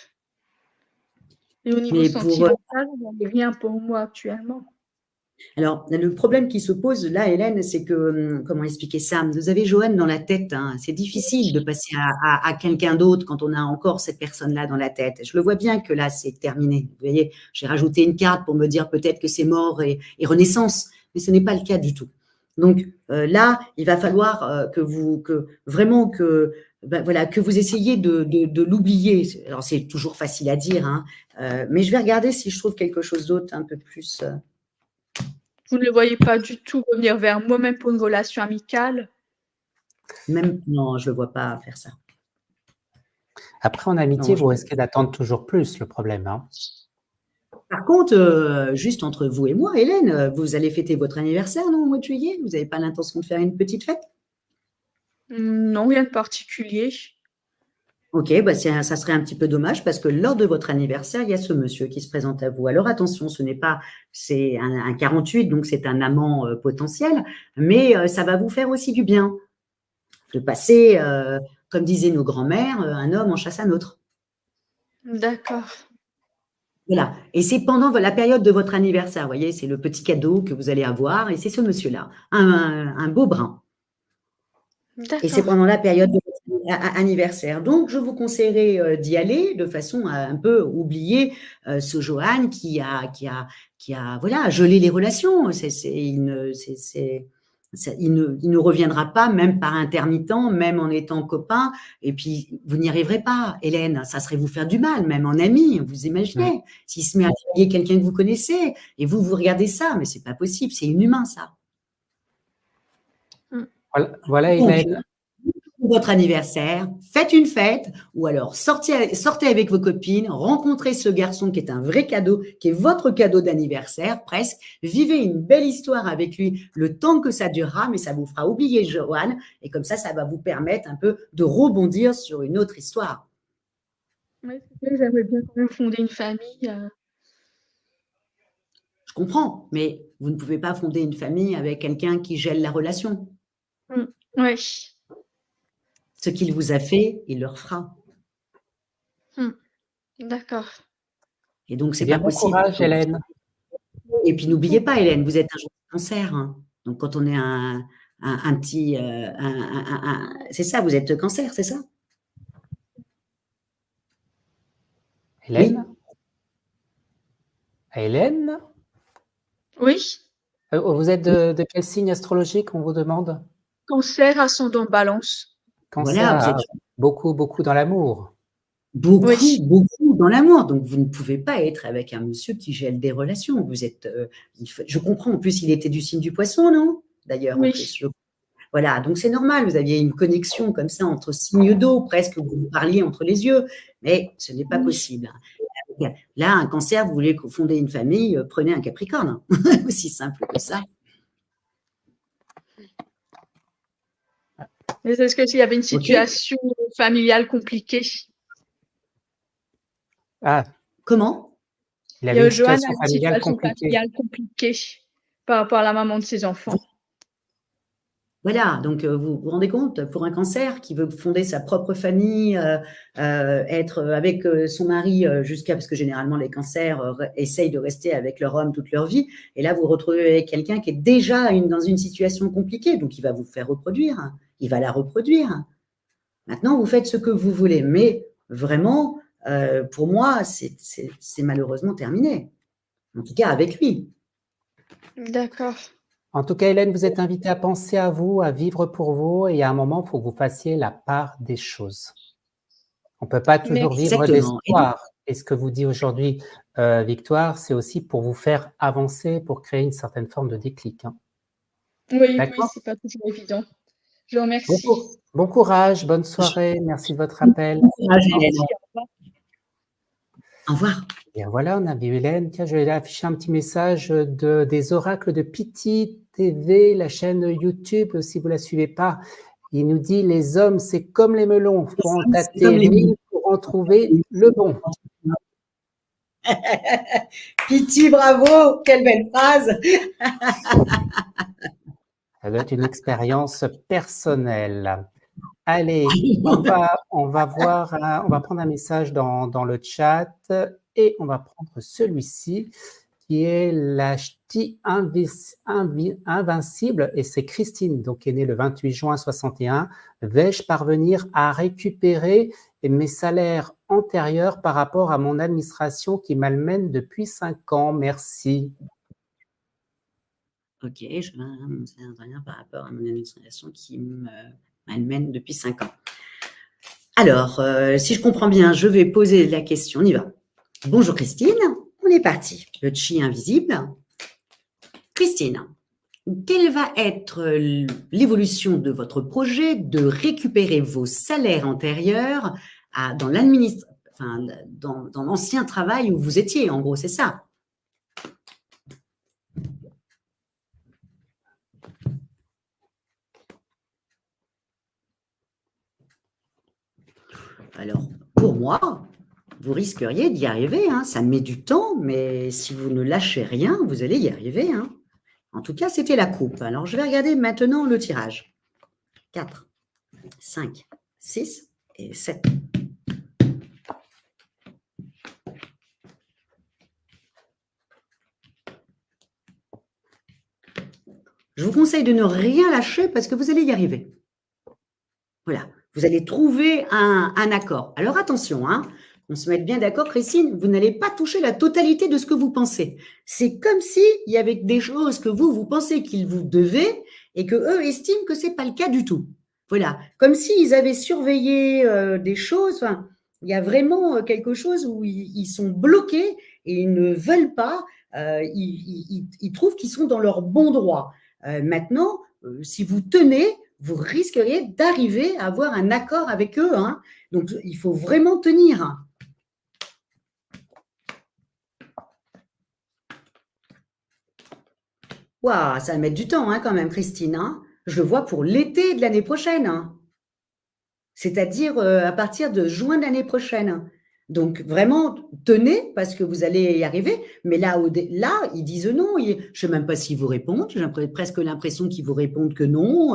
[SPEAKER 5] Et au niveau
[SPEAKER 2] Mais pour,
[SPEAKER 5] sentimental, il n'y a rien pour moi actuellement.
[SPEAKER 2] alors, le problème qui se pose là, Hélène, c'est que, comment expliquer ça? Vous avez Joanne dans la tête, hein. C'est difficile de passer à quelqu'un d'autre quand on a encore cette personne-là dans la tête. Je le vois bien que là, c'est terminé. Vous voyez, j'ai rajouté une carte pour me dire peut-être que c'est mort et renaissance, mais ce n'est pas le cas du tout. Donc là, il va falloir vraiment que voilà, que vous essayiez de l'oublier. Alors, c'est toujours facile à dire, hein, mais je vais regarder si je trouve quelque chose d'autre un peu plus.
[SPEAKER 5] Vous ne le voyez pas du tout revenir vers moi, même pour une relation amicale?
[SPEAKER 2] Même, non, je ne le vois pas faire ça.
[SPEAKER 1] Après, en amitié,
[SPEAKER 2] Non,
[SPEAKER 1] vous risquez d'attendre toujours plus, le problème, hein.
[SPEAKER 2] Par contre, juste entre vous et moi, Hélène, vous allez fêter votre anniversaire, non, au mois de juillet? Vous n'avez pas l'intention de faire une petite fête?
[SPEAKER 5] Non, rien de particulier.
[SPEAKER 2] Ok, bah ça serait un petit peu dommage parce que lors de votre anniversaire, il y a ce monsieur qui se présente à vous. Alors attention, c'est un 48, donc c'est un amant potentiel, mais ça va vous faire aussi du bien de passer, comme disaient nos grands-mères, un homme en chasse un autre.
[SPEAKER 5] D'accord.
[SPEAKER 2] Voilà. Et c'est pendant la période de votre anniversaire, vous voyez, c'est le petit cadeau que vous allez avoir et c'est ce monsieur-là, un beau brun. Et c'est
[SPEAKER 5] D'accord.
[SPEAKER 2] pendant la période de votre anniversaire. Donc, je vous conseillerais d'y aller de façon à un peu oublier ce Johan qui a voilà, gelé les relations. Il ne reviendra pas, même par intermittent, même en étant copain. Et puis, vous n'y arriverez pas, Hélène. Ça serait vous faire du mal, même en ami. Vous imaginez, s'il se met à draguer quelqu'un que vous connaissez et vous regardez ça, mais c'est pas possible, c'est inhumain, ça.
[SPEAKER 1] Voilà,
[SPEAKER 2] Donc,
[SPEAKER 1] Hélène.
[SPEAKER 2] pour votre anniversaire, faites une fête ou alors sortez avec vos copines, rencontrez ce garçon qui est un vrai cadeau, qui est votre cadeau d'anniversaire presque. Vivez une belle histoire avec lui le temps que ça durera, mais ça vous fera oublier Joanne et comme ça va vous permettre un peu de rebondir sur une autre histoire.
[SPEAKER 5] Oui, j'aimerais bien quand même fonder une famille.
[SPEAKER 2] Je comprends, mais vous ne pouvez pas fonder une famille avec quelqu'un qui gèle la relation.
[SPEAKER 5] Oui.
[SPEAKER 2] Ce qu'il vous a fait, il le refera.
[SPEAKER 5] D'accord.
[SPEAKER 2] Et donc,
[SPEAKER 1] Eh
[SPEAKER 2] c'est
[SPEAKER 1] bien,
[SPEAKER 2] pas
[SPEAKER 1] bon
[SPEAKER 2] possible.
[SPEAKER 1] courage, Hélène.
[SPEAKER 2] Et puis, n'oubliez pas, Hélène, vous êtes un jour de cancer, hein. Donc, quand on est un petit… c'est ça, vous êtes cancer, c'est ça?
[SPEAKER 1] Hélène?
[SPEAKER 2] Oui.
[SPEAKER 1] Hélène?
[SPEAKER 5] Oui.
[SPEAKER 1] Vous êtes de quel signe astrologique, on vous demande?
[SPEAKER 5] Cancer, ascendant Balance.
[SPEAKER 1] Cancer,
[SPEAKER 2] Voilà, vous êtes
[SPEAKER 1] beaucoup, beaucoup dans l'amour.
[SPEAKER 2] beaucoup,
[SPEAKER 5] Oui.
[SPEAKER 2] beaucoup dans l'amour. Donc, vous ne pouvez pas être avec un monsieur qui gèle des relations. Vous êtes… je comprends. En plus, il était du signe du poisson, non? D'ailleurs, en plus.
[SPEAKER 5] Oui.
[SPEAKER 2] Voilà, donc c'est normal, vous aviez une connexion comme ça entre signes d'eau, presque, vous vous parliez entre les yeux, mais ce n'est pas possible. Là, un cancer, vous voulez fonder une famille, prenez un capricorne. Aussi simple que ça.
[SPEAKER 5] Mais est-ce que s'il y avait une situation familiale compliquée?
[SPEAKER 1] Ah,
[SPEAKER 2] Comment?
[SPEAKER 1] il avait une
[SPEAKER 5] Johan a
[SPEAKER 1] situation
[SPEAKER 5] une
[SPEAKER 1] familiale
[SPEAKER 5] situation
[SPEAKER 1] compliquée.
[SPEAKER 5] familiale compliquée par rapport à la maman de ses enfants.
[SPEAKER 2] Voilà, donc vous vous rendez compte, pour un cancer qui veut fonder sa propre famille, être avec son mari jusqu'à, parce que généralement les cancers essayent de rester avec leur homme toute leur vie, et là vous vous retrouvez avec quelqu'un qui est déjà dans une situation compliquée, donc il va vous faire reproduire, il va la reproduire. Maintenant, vous faites ce que vous voulez, mais vraiment, pour moi, c'est malheureusement terminé, en tout cas avec lui.
[SPEAKER 5] D'accord.
[SPEAKER 1] En tout cas, Hélène, vous êtes invitée à penser à vous, à vivre pour vous, et à un moment, il faut que vous fassiez la part des choses. On ne peut pas toujours
[SPEAKER 5] Merci.
[SPEAKER 1] vivre
[SPEAKER 2] Exactement.
[SPEAKER 1] d'espoir. Et ce que vous dit aujourd'hui Victoire, c'est aussi pour vous faire avancer, pour créer une certaine forme de déclic. Hein.
[SPEAKER 5] Oui, oui,
[SPEAKER 1] D'accord.
[SPEAKER 5] c'est pas toujours évident. Je vous remercie.
[SPEAKER 1] Bon courage, bonne soirée, merci de votre appel.
[SPEAKER 2] Bon courage, Hélène.
[SPEAKER 5] Merci, au revoir.
[SPEAKER 2] Au revoir.
[SPEAKER 1] Bien voilà, on a vu Hélène. Tiens, je vais afficher un petit message des oracles de Piti TV, la chaîne YouTube, si vous ne la suivez pas. Il nous dit, les hommes, c'est comme les melons, faut en atterrir pour en trouver le bon.
[SPEAKER 2] Piti, bravo, quelle belle phrase.
[SPEAKER 1] Ça doit être une expérience personnelle. Allez, on va prendre un message dans le chat et on va prendre celui-ci qui est la ch'ti invincible, et c'est Christine, donc qui est née le 28 juin 61. Vais-je parvenir à récupérer mes salaires antérieurs par rapport à mon administration qui malmène depuis 5 ans? Merci.
[SPEAKER 2] Ok, je vais mon salaire antérieur par rapport à mon administration qui malmène depuis 5 ans. Alors, si je comprends bien, je vais poser la question, on y va. Bonjour Christine, on est parti. Le chi invisible. Christine, quelle va être l'évolution de votre projet de récupérer vos salaires antérieurs dans l'ancien travail où vous étiez, en gros, c'est ça? Alors, pour moi, vous risqueriez d'y arriver. Hein. Ça met du temps, mais si vous ne lâchez rien, vous allez y arriver. Hein. En tout cas, c'était la coupe. Alors, je vais regarder maintenant le tirage. 4, 5, 6 et 7. Je vous conseille de ne rien lâcher parce que vous allez y arriver. Voilà. Vous allez trouver un accord. Alors attention, hein, on se mette bien d'accord, Christine, vous n'allez pas toucher la totalité de ce que vous pensez. C'est comme s'il y avait des choses que vous pensez qu'ils vous devaient et que eux estiment que ce n'est pas le cas du tout. Voilà, comme s'ils avaient surveillé des choses. Enfin, il y a vraiment quelque chose où ils sont bloqués et ils ne veulent pas. Ils trouvent qu'ils sont dans leur bon droit. Maintenant, si vous tenez, vous risqueriez d'arriver à avoir un accord avec eux. Hein. Donc, il faut vraiment tenir. Waouh, ça va mettre du temps hein, quand même, Christine. Hein. Je le vois pour l'été de l'année prochaine. Hein. C'est-à-dire à partir de juin de l'année prochaine. Donc, vraiment, tenez, parce que vous allez y arriver. Mais là, ils disent non. Je ne sais même pas s'ils vous répondent. J'ai presque l'impression qu'ils vous répondent que non.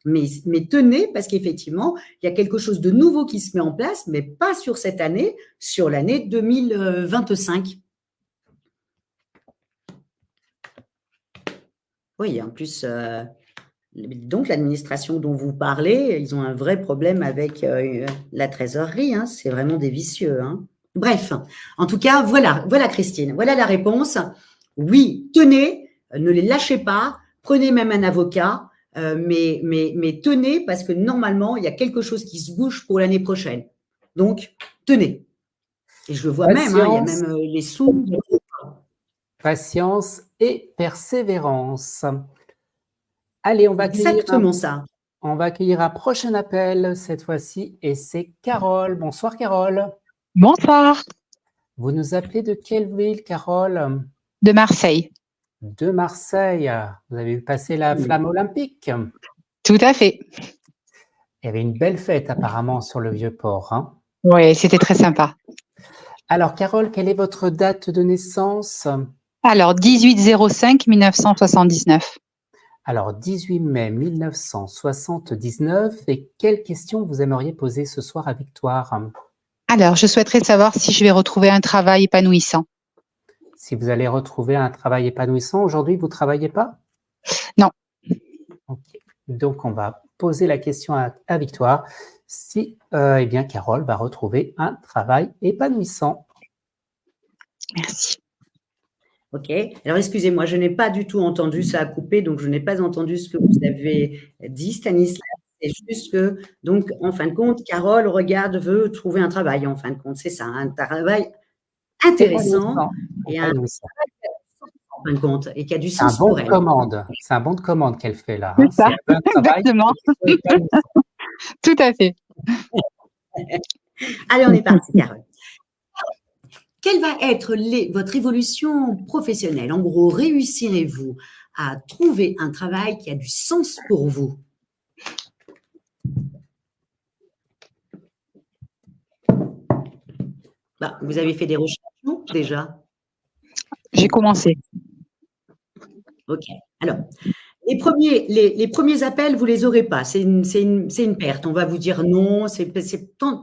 [SPEAKER 2] Mais tenez, parce qu'effectivement, il y a quelque chose de nouveau qui se met en place, mais pas sur cette année, sur l'année 2025. Oui, en plus, donc l'administration dont vous parlez, ils ont un vrai problème avec la trésorerie. Hein, c'est vraiment des vicieux. Hein. Bref, en tout cas, voilà Christine, voilà la réponse. Oui, tenez, ne les lâchez pas, prenez même un avocat, mais tenez parce que normalement, il y a quelque chose qui se bouge pour l'année prochaine. Donc, tenez. Et je le vois même, hein, il y a même les sous.
[SPEAKER 1] Patience et persévérance. Allez, on va accueillir un prochain appel cette fois-ci et c'est Carole. Bonsoir Carole.
[SPEAKER 6] Bonsoir.
[SPEAKER 1] Vous nous appelez de quelle ville, Carole?
[SPEAKER 6] De Marseille.
[SPEAKER 1] De Marseille. Vous avez vu passer la flamme olympique?
[SPEAKER 6] Tout à fait.
[SPEAKER 1] Il y avait une belle fête apparemment sur le Vieux-Port. Hein?
[SPEAKER 6] Oui, c'était très sympa.
[SPEAKER 1] Alors Carole, quelle est votre date de naissance?
[SPEAKER 6] Alors, 18-05-1979.
[SPEAKER 1] Alors, 18 mai 1979, et quelle question vous aimeriez poser ce soir à Victoire?
[SPEAKER 6] Alors, je souhaiterais savoir si je vais retrouver un travail épanouissant.
[SPEAKER 1] Si vous allez retrouver un travail épanouissant, aujourd'hui, vous ne travaillez pas?
[SPEAKER 6] Non.
[SPEAKER 1] Ok. Donc, on va poser la question à Victoire si eh bien, Carole va retrouver un travail épanouissant.
[SPEAKER 6] Merci.
[SPEAKER 2] Ok. Alors, excusez-moi, je n'ai pas du tout entendu, ça a coupé, donc je n'ai pas entendu ce que vous avez dit, Stanislas. C'est juste que, donc, en fin de compte, Carole veut trouver un travail, en fin de compte. C'est ça, un travail intéressant et en fin de compte, et qui a du sens pour elle.
[SPEAKER 1] C'est un bon de commande qu'elle fait là.
[SPEAKER 6] C'est ça, exactement. Tout à fait.
[SPEAKER 2] Allez, on est parti, Carole. Quelle va être votre évolution professionnelle? En gros, réussirez-vous à trouver un travail qui a du sens pour vous? Bah, vous avez fait des recherches, non, déjà?
[SPEAKER 6] J'ai commencé.
[SPEAKER 2] Ok. Alors, les premiers appels, vous ne les aurez pas. C'est une perte. On va vous dire non.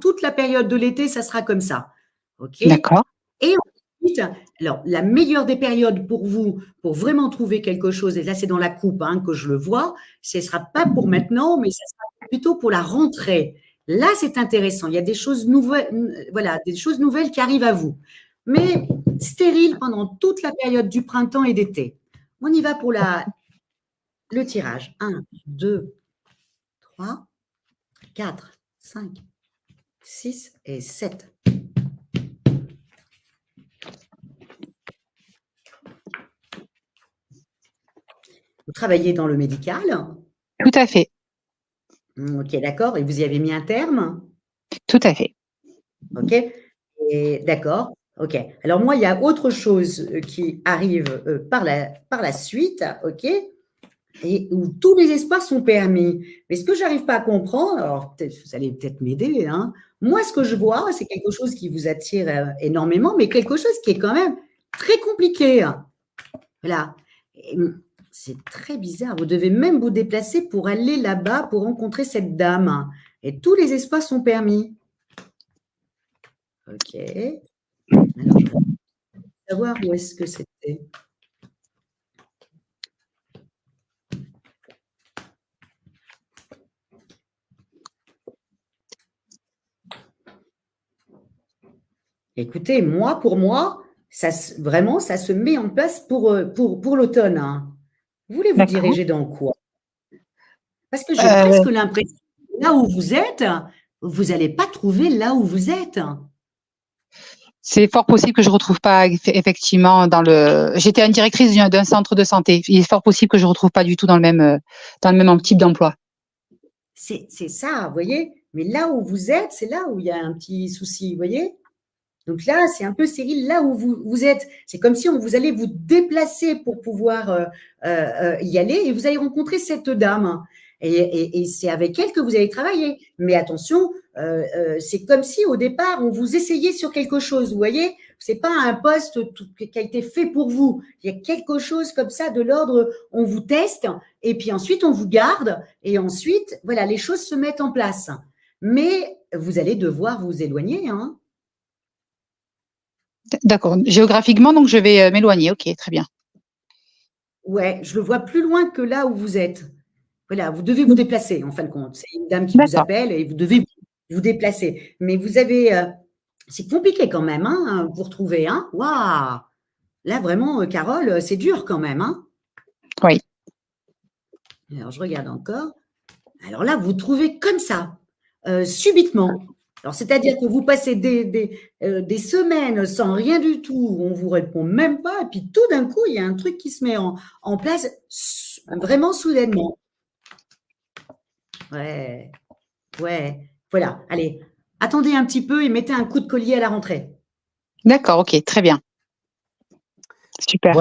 [SPEAKER 2] Toute la période de l'été, ça sera comme ça. Ok.
[SPEAKER 6] D'accord.
[SPEAKER 2] Et ensuite, alors, la meilleure des périodes pour vous, pour vraiment trouver quelque chose, et là, c'est dans la coupe que je le vois, ce ne sera pas pour maintenant, mais ce sera plutôt pour la rentrée. Là, c'est intéressant. Il y a des choses nouvelles, voilà, des choses nouvelles qui arrivent à vous. Mais stérile pendant toute la période du printemps et d'été. On y va pour le tirage. 1, 2, 3, 4, 5, 6 et 7. Vous travaillez dans le médical?
[SPEAKER 6] Tout à fait.
[SPEAKER 2] Ok, d'accord. Et vous y avez mis un terme?
[SPEAKER 6] Tout à fait.
[SPEAKER 2] Ok. Et d'accord. Ok. Alors moi, il y a autre chose qui arrive par la suite. Ok. Et où tous les espoirs sont permis. Mais ce que je n'arrive pas à comprendre, alors vous allez peut-être m'aider, hein. Moi, ce que je vois, c'est quelque chose qui vous attire énormément, mais quelque chose qui est quand même très compliqué. Voilà. C'est très bizarre. Vous devez même vous déplacer pour aller là-bas, pour rencontrer cette dame. Et tous les espaces sont permis. Ok. Alors, je vais savoir où est-ce que c'était. Écoutez, pour moi, vraiment, ça se met en place pour l'automne. Hein. Vous voulez vous diriger dans quoi? Parce que j'ai presque l'impression que là où vous êtes, vous n'allez pas trouver là où vous êtes.
[SPEAKER 6] C'est fort possible que je ne retrouve pas effectivement J'étais une directrice d'un centre de santé. Il est fort possible que je ne retrouve pas du tout dans le même type d'emploi.
[SPEAKER 2] C'est ça, vous voyez. Mais là où vous êtes, c'est là où il y a un petit souci, vous voyez. Donc là, c'est un peu stérile là où vous êtes. C'est comme si vous allez vous déplacer pour pouvoir y aller et vous allez rencontrer cette dame. Et c'est avec elle que vous allez travailler. Mais attention, c'est comme si au départ, on vous essayait sur quelque chose. Vous voyez, c'est pas un poste qui a été fait pour vous. Il y a quelque chose comme ça de l'ordre, on vous teste et puis ensuite on vous garde et ensuite, voilà, les choses se mettent en place. Mais vous allez devoir vous éloigner, hein.
[SPEAKER 6] D'accord. Géographiquement, donc je vais m'éloigner. Ok, très bien.
[SPEAKER 2] Ouais, je le vois plus loin que là où vous êtes. Voilà, vous devez vous déplacer, en fin de compte. C'est une dame qui vous appelle et vous devez vous déplacer. Mais vous avez… c'est compliqué quand même, hein, pour trouver. Hein. Waouh! Là, vraiment, Carole, c'est dur quand même. Hein.
[SPEAKER 6] Oui.
[SPEAKER 2] Alors, je regarde encore. Alors là, vous trouvez comme ça, subitement. Alors, c'est-à-dire que vous passez des semaines sans rien du tout, on ne vous répond même pas, et puis tout d'un coup, il y a un truc qui se met en place vraiment soudainement. Ouais, voilà. Allez, attendez un petit peu et mettez un coup de collier à la rentrée.
[SPEAKER 6] D'accord, ok, très bien. Super.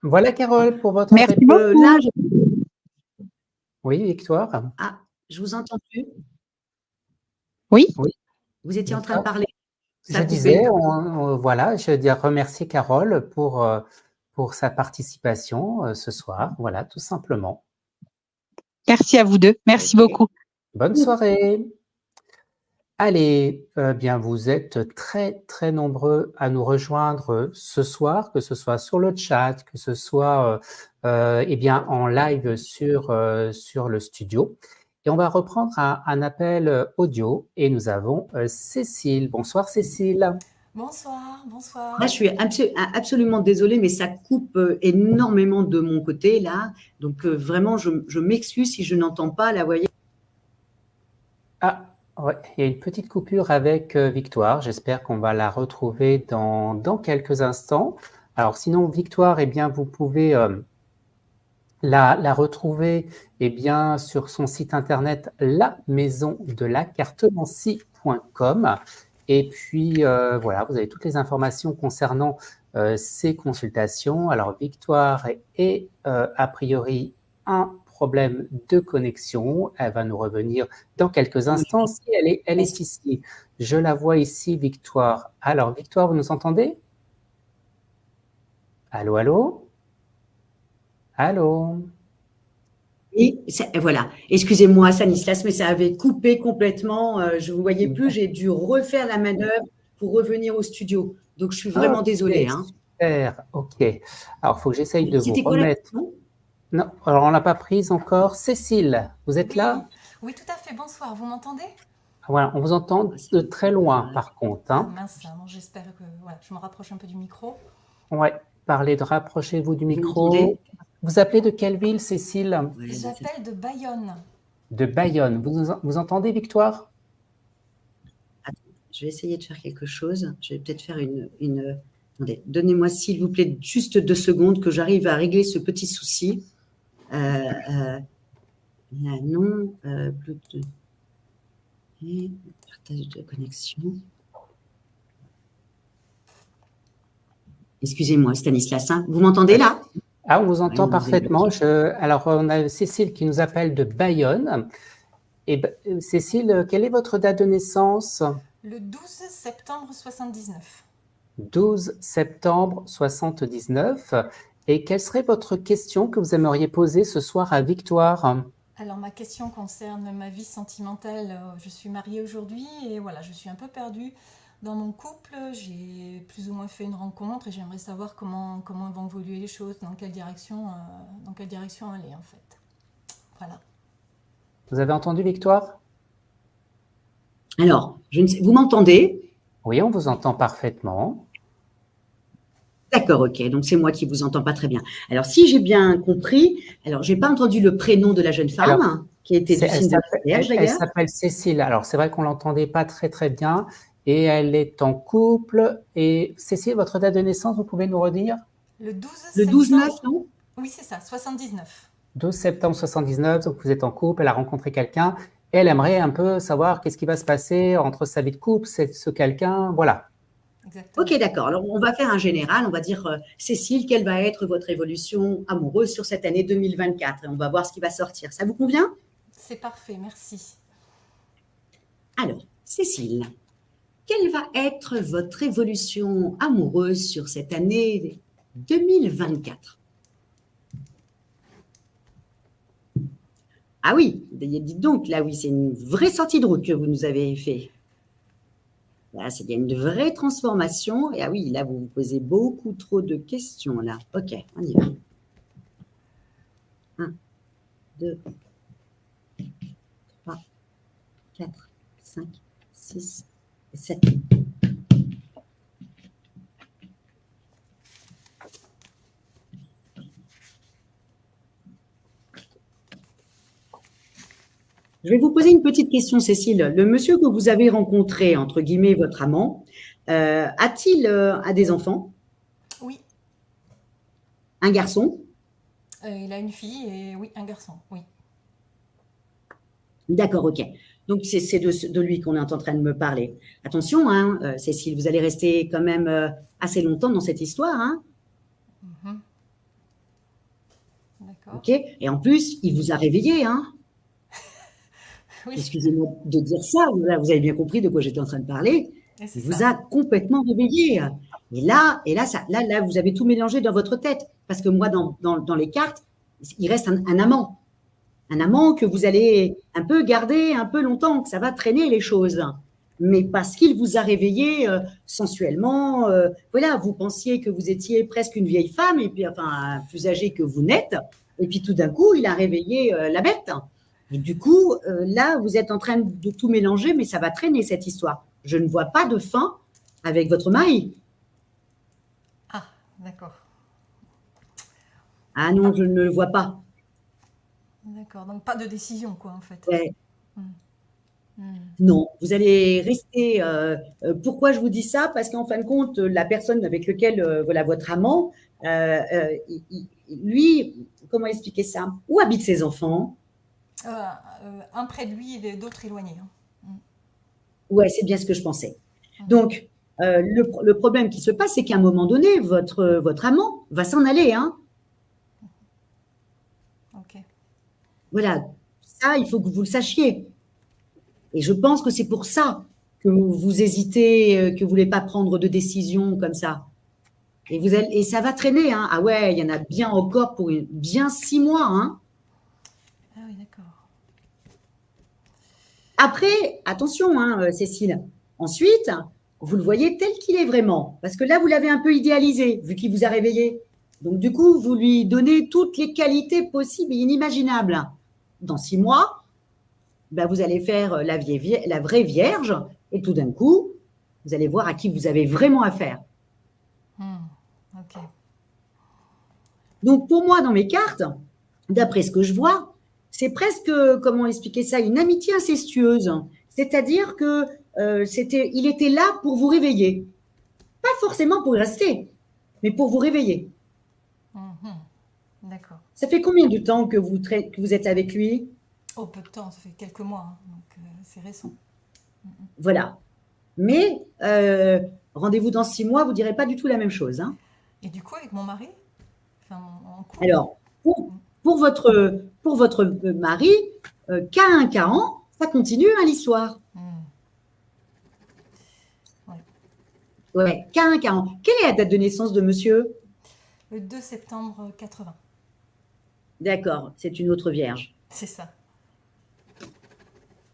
[SPEAKER 1] Voilà Carole, pour votre
[SPEAKER 6] Merci beaucoup.
[SPEAKER 2] Là,
[SPEAKER 1] Oui, Victoire.
[SPEAKER 2] Ah, je vous entends plus.
[SPEAKER 6] Oui.
[SPEAKER 2] Vous étiez en train de parler.
[SPEAKER 1] Je disais, voilà, je veux dire remercier Carole pour sa participation ce soir, voilà, tout simplement.
[SPEAKER 6] Merci à vous deux. Merci beaucoup.
[SPEAKER 1] Bonne soirée. Allez, bien, vous êtes très, très nombreux à nous rejoindre ce soir, que ce soit sur le chat, que ce soit eh bien, en live sur le studio. Et on va reprendre un appel audio et nous avons Cécile. Bonsoir Cécile.
[SPEAKER 7] Bonsoir, bonsoir.
[SPEAKER 2] Là, je suis absolument désolée, mais ça coupe énormément de mon côté, là. Donc, vraiment, je m'excuse si je n'entends pas, là, vous voyez.
[SPEAKER 1] Ah, ouais, il y a une petite coupure avec Victoire. J'espère qu'on va la retrouver dans quelques instants. Alors, sinon, Victoire, eh bien, vous pouvez la retrouver eh bien, sur son site internet lamaisondelacartomancie.com. Et puis, voilà, vous avez toutes les informations concernant ces consultations. Alors, Victoire est a priori un problème de connexion. Elle va nous revenir dans quelques instants. Si elle est ici. Je la vois ici, Victoire. Alors, Victoire, vous nous entendez? Allô, allô? Allô?
[SPEAKER 2] Et voilà, excusez-moi Stanislas, mais ça avait coupé complètement, je ne vous voyais plus, j'ai dû refaire la manœuvre pour revenir au studio. Donc, je suis vraiment désolée. Hein.
[SPEAKER 1] Super, ok. Alors, il faut que j'essaye de vous
[SPEAKER 2] C'était quoi la
[SPEAKER 1] remettre.
[SPEAKER 2] question ?
[SPEAKER 1] Non, alors on ne l'a pas prise encore. Cécile, vous êtes là?
[SPEAKER 7] Oui, tout à fait. Bonsoir, vous m'entendez?
[SPEAKER 1] Voilà, on vous entend de très loin par contre. Hein.
[SPEAKER 7] Mince, bon, j'espère que voilà, je me rapproche un peu du micro.
[SPEAKER 1] Ouais, rapprochez-vous du micro. Vous appelez de quelle ville, Cécile?
[SPEAKER 7] J'appelle de Bayonne.
[SPEAKER 1] De Bayonne. Vous entendez, Victoire?
[SPEAKER 2] Attends, je vais essayer de faire quelque chose. Je vais peut-être faire une... Attendez, donnez-moi s'il vous plaît juste 2 secondes que j'arrive à régler ce petit souci. Là, non. Bluetooth. Et partage de connexion. Excusez-moi, Stanislas. Hein, vous m'entendez là?
[SPEAKER 1] Ah, on vous entend parfaitement. Alors, on a Cécile qui nous appelle de Bayonne. Et Cécile, quelle est votre date de naissance?
[SPEAKER 7] Le 12 septembre 79.
[SPEAKER 1] 12 septembre 79. Et quelle serait votre question que vous aimeriez poser ce soir à Victoire?
[SPEAKER 7] Alors, ma question concerne ma vie sentimentale. Je suis mariée aujourd'hui et voilà, je suis un peu perdue dans mon couple. J'ai plus ou moins fait une rencontre et j'aimerais savoir comment vont évoluer les choses, dans quelle direction aller en fait. Voilà.
[SPEAKER 1] Vous avez entendu, Victoire?
[SPEAKER 2] Alors, vous m'entendez?
[SPEAKER 1] Oui, on vous entend parfaitement.
[SPEAKER 2] D'accord, ok. Donc, c'est moi qui ne vous entends pas très bien. Alors, si j'ai bien compris, alors, je n'ai pas entendu le prénom de la jeune femme qui était du signe de la Vierge, d'ailleurs.
[SPEAKER 1] Elle s'appelle Cécile. Alors, c'est vrai qu'on ne l'entendait pas très, très bien. Et elle est en couple. Et Cécile, votre date de naissance, vous pouvez nous redire?
[SPEAKER 7] Le 12
[SPEAKER 2] Le 12-9, non?
[SPEAKER 7] Oui, c'est ça, 79.
[SPEAKER 1] 12 septembre 79, donc vous êtes en couple, elle a rencontré quelqu'un. Et elle aimerait un peu savoir qu'est-ce qui va se passer entre sa vie de couple, ce quelqu'un, voilà.
[SPEAKER 2] Exactement. Ok, d'accord. Alors, on va faire un général. On va dire, Cécile, quelle va être votre évolution amoureuse sur cette année 2024? Et on va voir ce qui va sortir. Ça vous convient?
[SPEAKER 7] C'est parfait, merci.
[SPEAKER 2] Alors, Cécile, quelle va être votre évolution amoureuse sur cette année 2024? Ah oui, dites donc, là, oui, c'est une vraie sortie de route que vous nous avez fait. Là, il y a une vraie transformation. Et ah oui, là, vous vous posez beaucoup trop de questions, là. Ok, on y va. 1, 2, 3, 4, 5, 6 et 7. Je vais vous poser une petite question, Cécile. Le monsieur que vous avez rencontré, entre guillemets, votre amant, a-t-il des enfants?
[SPEAKER 7] Oui.
[SPEAKER 2] Un garçon?
[SPEAKER 7] Il a une fille et oui, un garçon, oui.
[SPEAKER 2] D'accord, ok. Donc, c'est de lui qu'on est en train de me parler. Attention, hein, Cécile, vous allez rester quand même assez longtemps dans cette histoire. Hein.
[SPEAKER 7] D'accord.
[SPEAKER 2] Ok. Et en plus, il vous a réveillé, hein.
[SPEAKER 7] Oui.
[SPEAKER 2] Excusez-moi de dire ça, là, vous avez bien compris de quoi j'étais en train de parler. Il vous a complètement réveillé. Et là, vous avez tout mélangé dans votre tête. Parce que moi, dans les cartes, il reste un amant. Un amant que vous allez un peu garder un peu longtemps, que ça va traîner les choses. Mais parce qu'il vous a réveillé sensuellement, voilà, vous pensiez que vous étiez presque une vieille femme, et puis enfin plus âgée que vous n'êtes, et puis tout d'un coup, il a réveillé la bête. Et du coup, là, vous êtes en train de tout mélanger, mais ça va traîner cette histoire. Je ne vois pas de fin avec votre mari.
[SPEAKER 7] Ah, d'accord.
[SPEAKER 2] Ah non, je ne le vois pas.
[SPEAKER 7] D'accord. Donc pas de décision, quoi, en fait.
[SPEAKER 2] Ouais.
[SPEAKER 7] Hmm.
[SPEAKER 2] Non, vous allez rester. Pourquoi je vous dis ça? Parce qu'en fin de compte, la personne avec laquelle, voilà, votre amant, lui, comment expliquer ça? Où habitent ses enfants?
[SPEAKER 7] Un près de lui et d'autres éloignés. Hein.
[SPEAKER 2] Ouais, c'est bien ce que je pensais. Donc, le problème qui se passe, c'est qu'à un moment donné, votre amant va s'en aller. Hein.
[SPEAKER 7] Ok.
[SPEAKER 2] Voilà, ça, il faut que vous le sachiez. Et je pense que c'est pour ça que vous hésitez, que vous ne voulez pas prendre de décision comme ça. Et ça va traîner. Hein. Ah ouais, il y en a bien encore pour bien 6 mois. Hein.
[SPEAKER 7] Ah oui, d'accord.
[SPEAKER 2] Après, attention, hein, Cécile. Ensuite, vous le voyez tel qu'il est vraiment. Parce que là, vous l'avez un peu idéalisé, vu qu'il vous a réveillé. Donc, du coup, vous lui donnez toutes les qualités possibles et inimaginables. Dans 6 mois, ben, vous allez faire la vraie vierge. Et tout d'un coup, vous allez voir à qui vous avez vraiment affaire.
[SPEAKER 7] Ok.
[SPEAKER 2] Donc, pour moi, dans mes cartes, d'après ce que je vois, c'est presque, comment expliquer ça, une amitié incestueuse. C'est-à-dire que il était là pour vous réveiller. Pas forcément pour rester, mais pour vous réveiller.
[SPEAKER 7] D'accord.
[SPEAKER 2] Ça fait combien de temps que vous êtes avec lui?
[SPEAKER 7] Oh, peu de temps, ça fait quelques mois, hein, donc c'est récent.
[SPEAKER 2] Voilà. Mais rendez-vous dans 6 mois, vous ne direz pas du tout la même chose. Hein.
[SPEAKER 7] Et du coup, avec mon mari, enfin, en couple.
[SPEAKER 2] Alors, pour votre mari, K1, K1, ça continue hein, l'histoire. Ouais, K1, K1. Quelle est la date de naissance de monsieur?
[SPEAKER 7] Le 2 septembre 80.
[SPEAKER 2] D'accord, c'est une autre vierge.
[SPEAKER 7] C'est ça.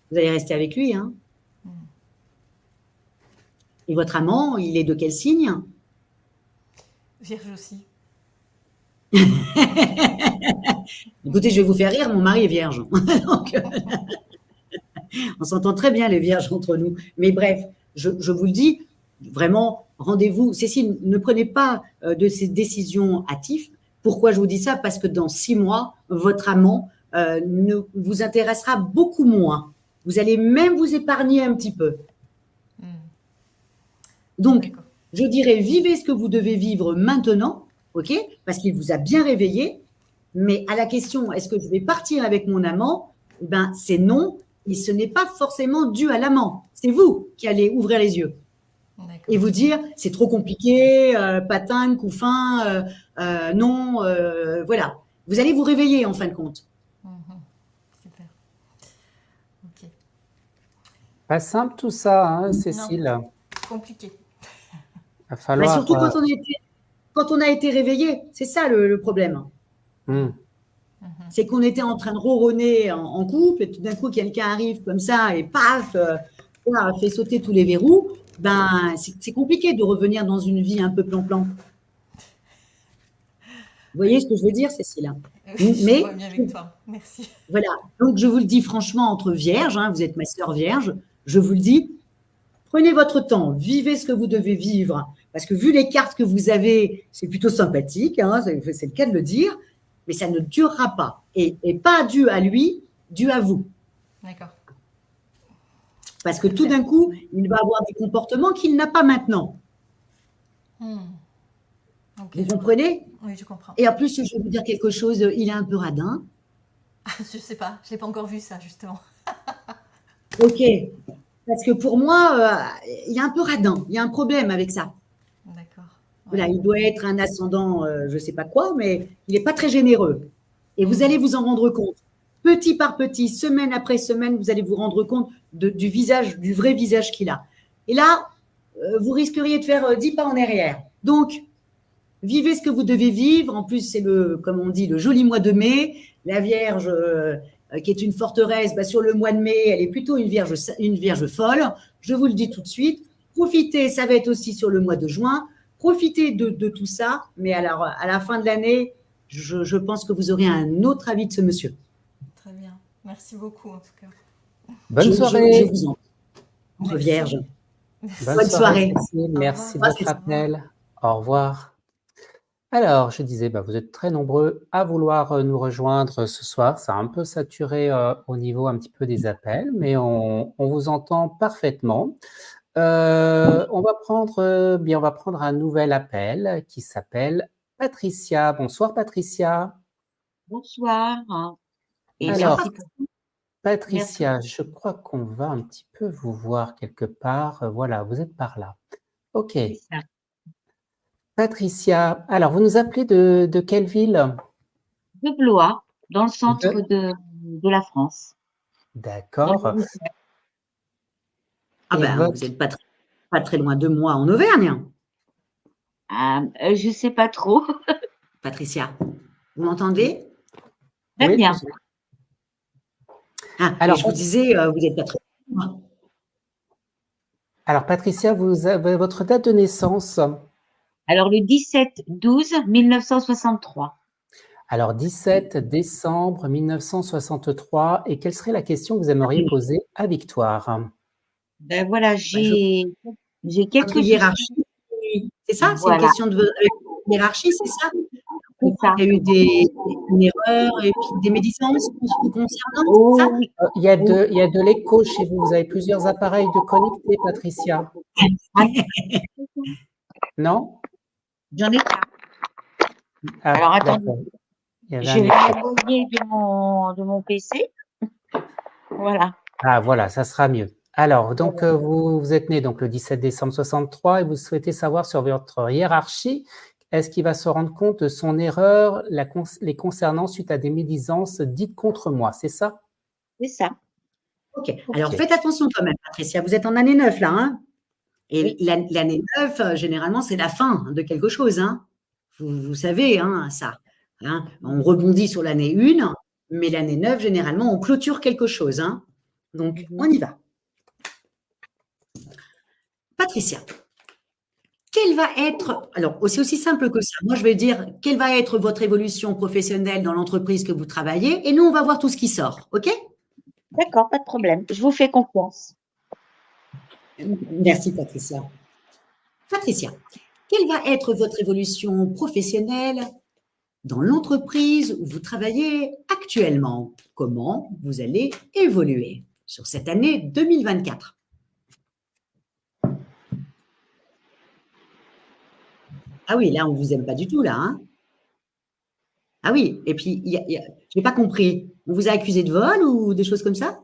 [SPEAKER 2] Vous allez rester avec lui. Hein. Et votre amant, il est de quel signe?
[SPEAKER 7] Vierge aussi.
[SPEAKER 2] Écoutez, je vais vous faire rire, mon mari est vierge. Donc, on s'entend très bien les vierges entre nous. Mais bref, je vous le dis, vraiment, rendez-vous. Cécile, ne prenez pas de ces décisions hâtives. Pourquoi je vous dis ça? Parce que dans 6 mois, votre amant ne vous intéressera beaucoup moins. Vous allez même vous épargner un petit peu. Donc, je dirais, vivez ce que vous devez vivre maintenant, ok? Parce qu'il vous a bien réveillé. Mais à la question, est-ce que je vais partir avec mon amant? Ben, c'est non. Et ce n'est pas forcément dû à l'amant. C'est vous qui allez ouvrir les yeux. Et vous dire, c'est trop compliqué, patin, coup fin, non, voilà. Vous allez vous réveiller en fin de compte.
[SPEAKER 7] Super. Ok.
[SPEAKER 1] Pas simple tout ça, hein, Cécile.
[SPEAKER 7] Non, compliqué.
[SPEAKER 1] Va falloir.
[SPEAKER 2] Surtout quand on a été réveillé, c'est ça le problème. C'est qu'on était en train de ronronner en couple et tout d'un coup quelqu'un arrive comme ça et paf, fait sauter tous les verrous. Ben, c'est compliqué de revenir dans une vie un peu plan-plan. Vous voyez ce que je veux dire, Cécile?
[SPEAKER 7] Mais je bien avec toi. Merci.
[SPEAKER 2] Voilà. Donc, je vous le dis franchement, entre vierges, hein, vous êtes ma sœur vierge, je vous le dis, prenez votre temps, vivez ce que vous devez vivre. Parce que vu les cartes que vous avez, c'est plutôt sympathique, hein, c'est le cas de le dire, mais ça ne durera pas. Et pas dû à lui, dû à vous.
[SPEAKER 7] D'accord.
[SPEAKER 2] Parce que tout d'un coup, il va avoir des comportements qu'il n'a pas maintenant.
[SPEAKER 7] Okay,
[SPEAKER 2] vous comprenez?
[SPEAKER 7] Oui, je comprends.
[SPEAKER 2] Et en plus, je vais vous dire quelque chose, il est un peu radin.
[SPEAKER 7] Je ne sais pas, je n'ai pas encore vu ça, justement.
[SPEAKER 2] Ok. Parce que pour moi, il est un peu radin. Il y a un problème avec ça.
[SPEAKER 7] D'accord. Ouais.
[SPEAKER 2] Voilà, il doit être un ascendant, je ne sais pas quoi, mais il n'est pas très généreux. Et vous allez vous en rendre compte. Petit par petit, semaine après semaine, vous allez vous rendre compte du visage, du vrai visage qu'il a. Et là, vous risqueriez de faire 10 pas en arrière. Donc, vivez ce que vous devez vivre. En plus, c'est comme on dit, le joli mois de mai. La Vierge, qui est une forteresse, sur le mois de mai, elle est plutôt une vierge folle. Je vous le dis tout de suite. Profitez, ça va être aussi sur le mois de juin. Profitez de tout ça. Mais alors, à la fin de l'année, je pense que vous aurez un autre avis de ce monsieur.
[SPEAKER 7] Très bien. Merci beaucoup, en tout cas.
[SPEAKER 1] Bonne
[SPEAKER 2] Je
[SPEAKER 1] soirée.
[SPEAKER 2] vous en prie.
[SPEAKER 7] Merci.
[SPEAKER 2] Vierge.
[SPEAKER 1] Bonne soirée.
[SPEAKER 2] soirée.
[SPEAKER 1] Merci de
[SPEAKER 7] revoir.
[SPEAKER 1] votre appel. Au revoir. Alors, je disais, vous êtes très nombreux à vouloir nous rejoindre ce soir. Ça a un peu saturé au niveau un petit peu des appels, mais on vous entend parfaitement. On va prendre un nouvel appel qui s'appelle Patricia. Bonsoir Patricia.
[SPEAKER 8] Bonsoir. Et
[SPEAKER 1] Alors,
[SPEAKER 8] merci pour-
[SPEAKER 1] Patricia, je crois qu'on va un petit peu vous voir quelque part. Voilà, vous êtes par là. Ok.
[SPEAKER 8] c'est ça.
[SPEAKER 1] Patricia, alors vous nous appelez de quelle ville?
[SPEAKER 8] De Blois, dans le centre de la France.
[SPEAKER 1] D'accord.
[SPEAKER 2] Ah
[SPEAKER 1] Et votre-
[SPEAKER 2] vous n'êtes pas très loin de moi en Auvergne,
[SPEAKER 8] Je ne sais pas trop.
[SPEAKER 2] Patricia. Vous m'entendez?
[SPEAKER 8] Très
[SPEAKER 1] Oui,
[SPEAKER 8] bien.
[SPEAKER 1] Alors,
[SPEAKER 2] je vous disais, vous n'êtes pas très loin de moi.
[SPEAKER 1] Alors Patricia, vous avez votre date de naissance.
[SPEAKER 8] Alors, le 17-12-1963.
[SPEAKER 1] Alors 17 décembre 1963. Et quelle serait la question que vous aimeriez poser à Victoire?
[SPEAKER 8] Ben voilà, j'ai
[SPEAKER 2] Votre
[SPEAKER 8] quelques
[SPEAKER 2] hiérarchie, c'est ça? C'est une
[SPEAKER 8] Voilà.
[SPEAKER 2] question de hiérarchie, c'est ça?
[SPEAKER 8] C'est ça.
[SPEAKER 2] Il y a eu une erreur et puis des médisances vous concernant,
[SPEAKER 8] Oh,
[SPEAKER 2] c'est ça?
[SPEAKER 8] oui.
[SPEAKER 1] Il y a de l'écho chez vous. Vous avez plusieurs appareils de connectés, Patricia. Non?
[SPEAKER 8] J'en ai pas.
[SPEAKER 1] Ah,
[SPEAKER 8] Alors, attendez.
[SPEAKER 1] d'accord. Il y avait
[SPEAKER 8] Je
[SPEAKER 1] un
[SPEAKER 8] vais
[SPEAKER 1] écho.
[SPEAKER 8] m'éloigner de mon PC. Voilà.
[SPEAKER 1] Ah, voilà, ça sera mieux. Alors, donc, vous êtes né donc, le 17 décembre 63 et vous souhaitez savoir sur votre hiérarchie, est-ce qu'il va se rendre compte de son erreur les concernant suite à des médisances dites contre moi, c'est ça?
[SPEAKER 8] C'est ça.
[SPEAKER 2] Ok. Alors, faites attention quand même, Patricia. Vous êtes en année 9, là. Hein, et
[SPEAKER 8] Oui.
[SPEAKER 2] l'année 9, généralement, c'est la fin de quelque chose. Hein. Vous savez, hein, ça. Hein. On rebondit sur l'année 1, mais l'année 9, généralement, on clôture quelque chose. Hein. Donc, on y va. Patricia, quelle va être, alors c'est aussi simple que ça, moi je vais dire, quelle va être votre évolution professionnelle dans l'entreprise que vous travaillez, et nous on va voir tout ce qui sort, ok?
[SPEAKER 8] D'accord, pas de problème. Je vous fais confiance.
[SPEAKER 2] Merci Patricia. Patricia, quelle va être votre évolution professionnelle dans l'entreprise où vous travaillez actuellement? Comment vous allez évoluer sur cette année 2024? Ah oui, là, on ne vous aime pas du tout, là. Hein. Ah oui, et puis, je n'ai pas compris. On vous a accusé de vol ou des choses comme ça?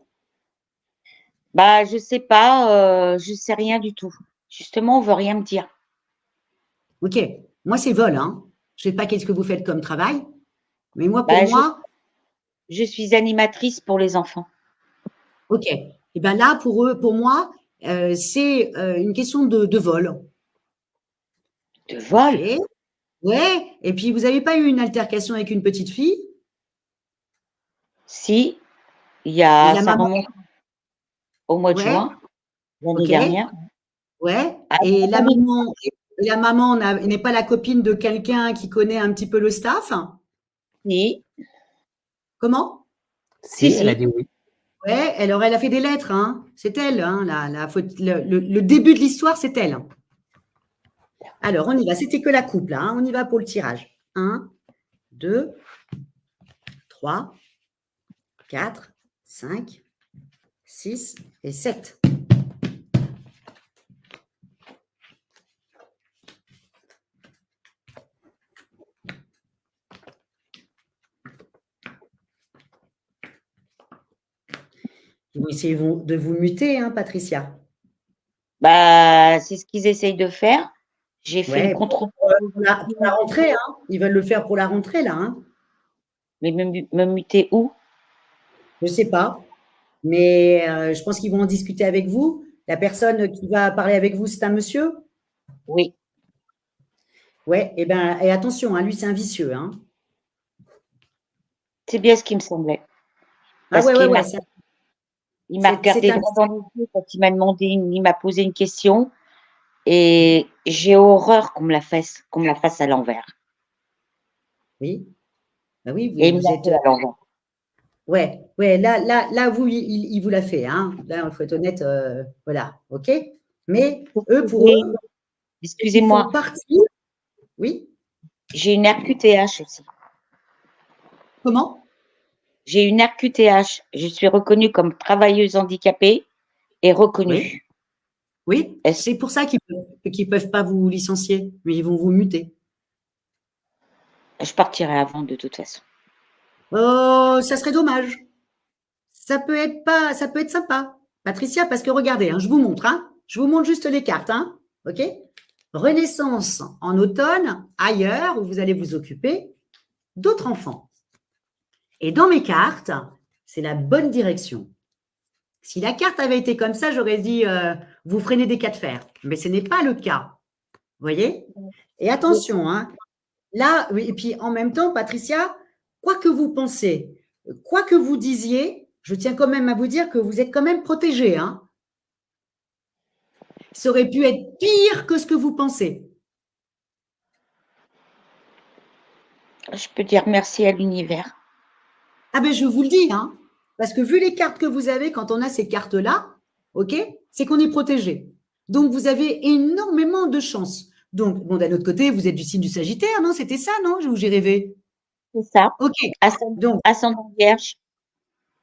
[SPEAKER 8] Bah, je sais pas, je sais rien du tout. Justement, on veut rien me dire.
[SPEAKER 2] Ok, moi, c'est vol. Hein. Je ne sais pas qu'est-ce que vous faites comme travail, mais moi, pour
[SPEAKER 8] Bah,
[SPEAKER 2] moi…
[SPEAKER 8] Je suis animatrice pour les enfants.
[SPEAKER 2] Ok, et bien là, pour moi, c'est une question de vol.
[SPEAKER 8] De vol?
[SPEAKER 2] Okay. Ouais, et puis vous n'avez pas eu une altercation avec une petite fille?
[SPEAKER 8] Si, ça
[SPEAKER 2] maman…
[SPEAKER 8] remonte au mois de juin, l'année dernière.
[SPEAKER 2] Ouais, et la maman n'est pas la copine de quelqu'un qui connaît un petit peu le staff?
[SPEAKER 8] Si.
[SPEAKER 2] Comment?
[SPEAKER 1] Si, elle a dit oui.
[SPEAKER 2] Ouais, elle a fait des lettres, hein. C'est elle, hein, le début de l'histoire, c'est elle. Alors, on y va. C'était que la coupe, là. Hein. On y va pour le tirage. 1, 2, 3, 4, 5, 6 et 7. Ils vont essayer de vous muter, hein, Patricia.
[SPEAKER 8] Bah, c'est ce qu'ils essayent de faire. J'ai fait une contre…
[SPEAKER 2] Pour la rentrée, hein. Ils veulent le faire pour la rentrée, là. Hein.
[SPEAKER 8] Mais me muter où?
[SPEAKER 2] Je ne sais pas. Mais je pense qu'ils vont en discuter avec vous. La personne qui va parler avec vous, c'est un monsieur?
[SPEAKER 8] Oui.
[SPEAKER 2] Ouais, et attention, hein, lui, c'est un vicieux. Hein.
[SPEAKER 8] C'est bien ce qui me semblait.
[SPEAKER 2] Ah
[SPEAKER 8] Parce
[SPEAKER 2] ouais, ouais,
[SPEAKER 8] qu'il m'a
[SPEAKER 2] ouais.
[SPEAKER 8] il m'a
[SPEAKER 2] C'est
[SPEAKER 8] regardé
[SPEAKER 2] un.
[SPEAKER 8] droit dans les yeux quand il m'a demandé, il m'a posé une question et j'ai horreur qu'on me la fasse à l'envers.
[SPEAKER 2] Oui, bah oui,
[SPEAKER 8] Et il me
[SPEAKER 2] vous
[SPEAKER 8] l'a
[SPEAKER 2] êtes.
[SPEAKER 8] fait à l'envers.
[SPEAKER 2] Ouais, ouais, là, vous, il vous l'a fait, hein. Là, il faut être honnête, voilà, ok. Mais eux, pour eux, ils font
[SPEAKER 8] Excusez-moi,
[SPEAKER 2] partie. Oui,
[SPEAKER 8] j'ai une RQTH aussi.
[SPEAKER 2] comment?
[SPEAKER 8] J'ai une RQTH. Je suis reconnue comme travailleuse handicapée et
[SPEAKER 2] Oui,
[SPEAKER 8] reconnue.
[SPEAKER 2] oui,
[SPEAKER 8] Est-ce
[SPEAKER 2] c'est pour ça qu'ils peuvent pas vous licencier, mais ils vont vous muter.
[SPEAKER 8] je partirai avant de toute façon.
[SPEAKER 2] Oh, ça serait dommage. Ça peut être sympa, Patricia, parce que regardez, hein, je vous montre, hein. Je vous montre juste les cartes, hein, ok? Renaissance en automne, ailleurs, où vous allez vous occuper d'autres enfants. Et dans mes cartes, c'est la bonne direction. Si la carte avait été comme ça, j'aurais dit vous freinez des cas de fer. Mais ce n'est pas le cas. Vous voyez? Et attention, hein, là, oui, et puis en même temps, Patricia, quoi que vous pensez, quoi que vous disiez, je tiens quand même à vous dire que vous êtes quand même protégée. Hein. Ça aurait pu être pire que ce que vous pensez.
[SPEAKER 8] Je peux dire merci à l'univers.
[SPEAKER 2] Ah ben je vous le dis, hein, parce que vu les cartes que vous avez, quand on a ces cartes-là, ok, c'est qu'on est protégé. Donc vous avez énormément de chance. Donc, bon, d'un autre côté, vous êtes du signe du Sagittaire, non? C'était ça, non? Où j'ai rêvé.
[SPEAKER 8] C'est ça.
[SPEAKER 2] Ok. Donc,
[SPEAKER 8] Ascendant Vierge.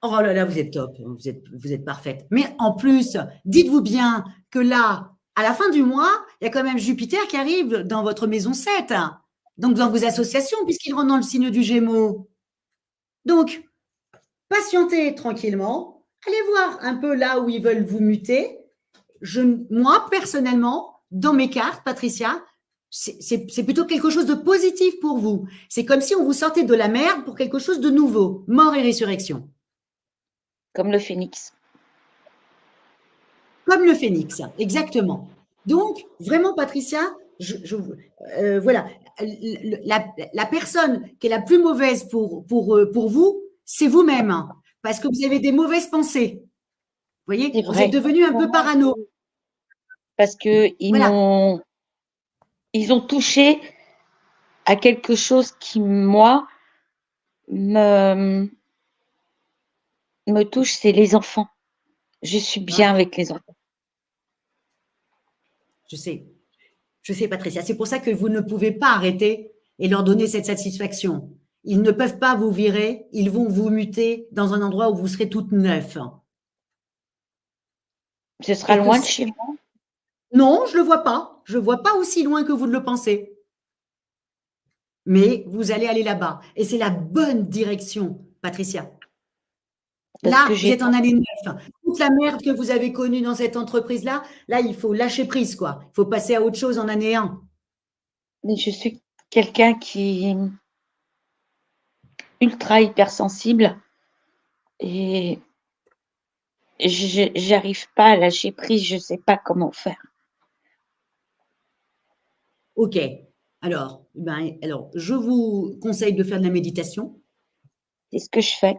[SPEAKER 2] oh là là, vous êtes top, vous êtes parfaite. Mais en plus, dites-vous bien que là, à la fin du mois, il y a quand même Jupiter qui arrive dans votre maison 7, donc dans vos associations, puisqu'il rentre dans le signe du Gémeaux. Donc, patientez tranquillement, allez voir un peu là où ils veulent vous muter. Moi, personnellement, dans mes cartes, Patricia, c'est plutôt quelque chose de positif pour vous. C'est comme si on vous sortait de la merde pour quelque chose de nouveau, mort et résurrection.
[SPEAKER 8] Comme le phénix.
[SPEAKER 2] Comme le phénix, exactement. Donc, vraiment, Patricia, voilà, la personne qui est la plus mauvaise pour vous, c'est vous-même, parce que vous avez des mauvaises pensées. Vous voyez, vous êtes devenu un peu parano.
[SPEAKER 8] Parce que
[SPEAKER 2] voilà.
[SPEAKER 8] Ils ont touché à quelque chose qui, moi, me touche, c'est les enfants. Je suis bien avec les enfants.
[SPEAKER 2] Je sais, Patricia. C'est pour ça que vous ne pouvez pas arrêter et leur donner cette satisfaction. Ils ne peuvent pas vous virer, ils vont vous muter dans un endroit où vous serez toute neuve.
[SPEAKER 8] Ce sera loin de chez moi?
[SPEAKER 2] Non, je ne le vois pas. Je ne vois pas aussi loin que vous le pensez. Mais vous allez aller là-bas. Et c'est la bonne direction, Patricia. Là, vous êtes en année 9. Toute la merde que vous avez connue dans cette entreprise-là, là, il faut lâcher prise, quoi. Il faut passer à autre chose en année 1.
[SPEAKER 8] Mais je suis quelqu'un qui est ultra hypersensible et j'arrive pas à lâcher prise, je sais pas comment faire.
[SPEAKER 2] Ok. Alors, je vous conseille de faire de la méditation.
[SPEAKER 8] C'est ce que je fais.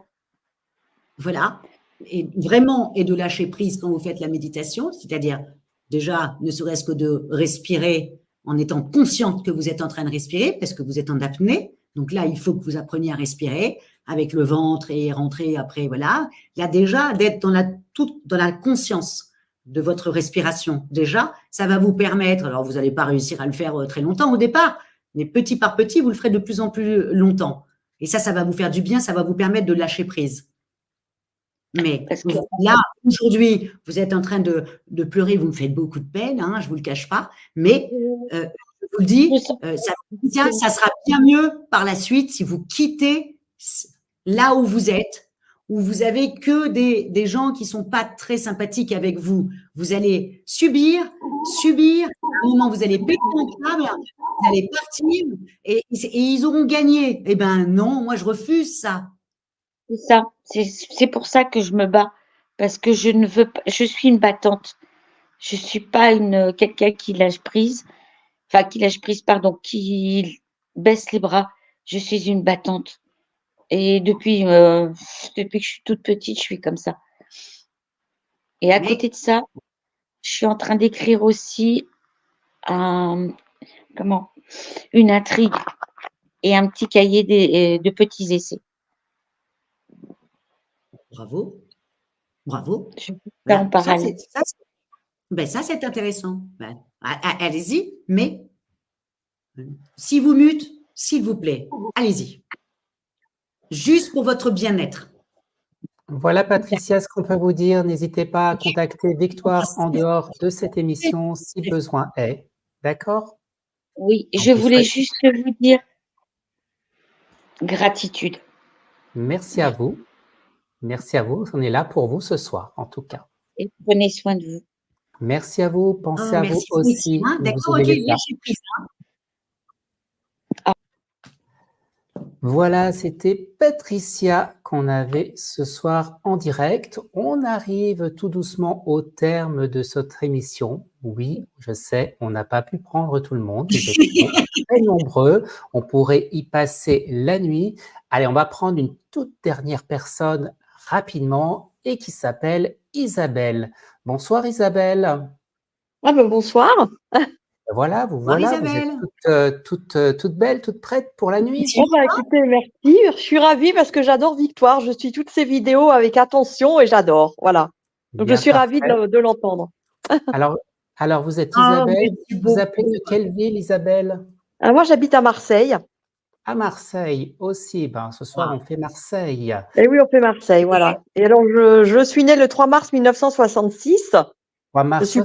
[SPEAKER 2] Voilà. Et vraiment, et de lâcher prise quand vous faites la méditation, c'est-à-dire déjà, ne serait-ce que de respirer en étant consciente que vous êtes en train de respirer, parce que vous êtes en apnée. Donc là, il faut que vous appreniez à respirer avec le ventre et rentrer après, voilà. Là, déjà, d'être dans la conscience de votre respiration, déjà, ça va vous permettre, alors vous n'allez pas réussir à le faire très longtemps au départ, mais petit par petit, vous le ferez de plus en plus longtemps. Et ça va vous faire du bien, ça va vous permettre de lâcher prise. Mais là, aujourd'hui, vous êtes en train de pleurer, vous me faites beaucoup de peine, hein, je ne vous le cache pas, mais je vous le dis, ça sera bien mieux par la suite si vous quittez là où vous êtes, où vous avez que des gens qui ne sont pas très sympathiques avec vous. Vous allez subir, à un moment vous allez péter un câble, vous allez partir et ils auront gagné. Eh bien non, moi je refuse ça.
[SPEAKER 8] C'est ça, c'est pour ça que je me bats, parce que je ne veux pas, je suis une battante. Je suis pas quelqu'un qui lâche prise, qui baisse les bras. Je suis une battante. Et depuis que je suis toute petite, je suis comme ça. Et à
[SPEAKER 2] Mais
[SPEAKER 8] côté de ça, je suis en train d'écrire aussi une intrigue et un petit cahier de petits essais.
[SPEAKER 2] bravo, bravo.
[SPEAKER 8] Je fais ça en
[SPEAKER 2] Voilà, ça
[SPEAKER 8] parallèle.
[SPEAKER 2] ça c'est intéressant. Ben, allez-y, mais si vous mute, s'il vous plaît, allez-y. Juste pour votre bien-être.
[SPEAKER 1] Voilà, Patricia, ce qu'on peut vous dire. N'hésitez pas à contacter Victoire en dehors de cette émission si besoin est. D'accord?
[SPEAKER 8] Oui,
[SPEAKER 1] Donc,
[SPEAKER 8] je
[SPEAKER 1] vous
[SPEAKER 8] voulais
[SPEAKER 1] souhaite-
[SPEAKER 8] juste vous dire gratitude.
[SPEAKER 1] Merci à vous. Merci à vous. On est là pour vous ce soir, en tout cas.
[SPEAKER 8] Et prenez soin de vous.
[SPEAKER 1] Merci à vous. Pensez à vous
[SPEAKER 2] Merci vous aussi.
[SPEAKER 1] aussi.
[SPEAKER 2] Hein.
[SPEAKER 1] Ne vous
[SPEAKER 2] D'accord, ok,
[SPEAKER 1] oubliez pas.
[SPEAKER 2] lâchez prise.
[SPEAKER 1] Voilà, c'était Patricia qu'on avait ce soir en direct. On arrive tout doucement au terme de cette émission. Oui, je sais, on n'a pas pu prendre tout le monde. Vous êtes très nombreux. On pourrait y passer la nuit. Allez, on va prendre une toute dernière personne rapidement et qui s'appelle Isabelle. Bonsoir Isabelle.
[SPEAKER 9] Ah ben bonsoir.
[SPEAKER 1] Voilà, vous
[SPEAKER 2] Bonsoir,
[SPEAKER 1] voilà, vous
[SPEAKER 2] Isabelle.
[SPEAKER 1] êtes toute belle, toute prête pour la nuit.
[SPEAKER 9] Oh bah écoutez, merci. Je suis ravie parce que j'adore Victoire. Je suis toutes ses vidéos avec attention et j'adore. Voilà. Donc
[SPEAKER 1] Bien,
[SPEAKER 9] je suis ravie
[SPEAKER 1] parfait.
[SPEAKER 9] de l'entendre.
[SPEAKER 1] Alors, vous êtes
[SPEAKER 2] Oh,
[SPEAKER 1] Isabelle,
[SPEAKER 2] merci
[SPEAKER 1] vous
[SPEAKER 2] beaucoup.
[SPEAKER 1] appelez de quelle ville, Isabelle?
[SPEAKER 9] Moi j'habite à Marseille.
[SPEAKER 1] À Marseille aussi. Ben, ce soir,
[SPEAKER 2] Ah.
[SPEAKER 1] on fait Marseille.
[SPEAKER 9] Et oui, on fait Marseille, voilà. Et alors je suis née le 3 mars 1966. Je suis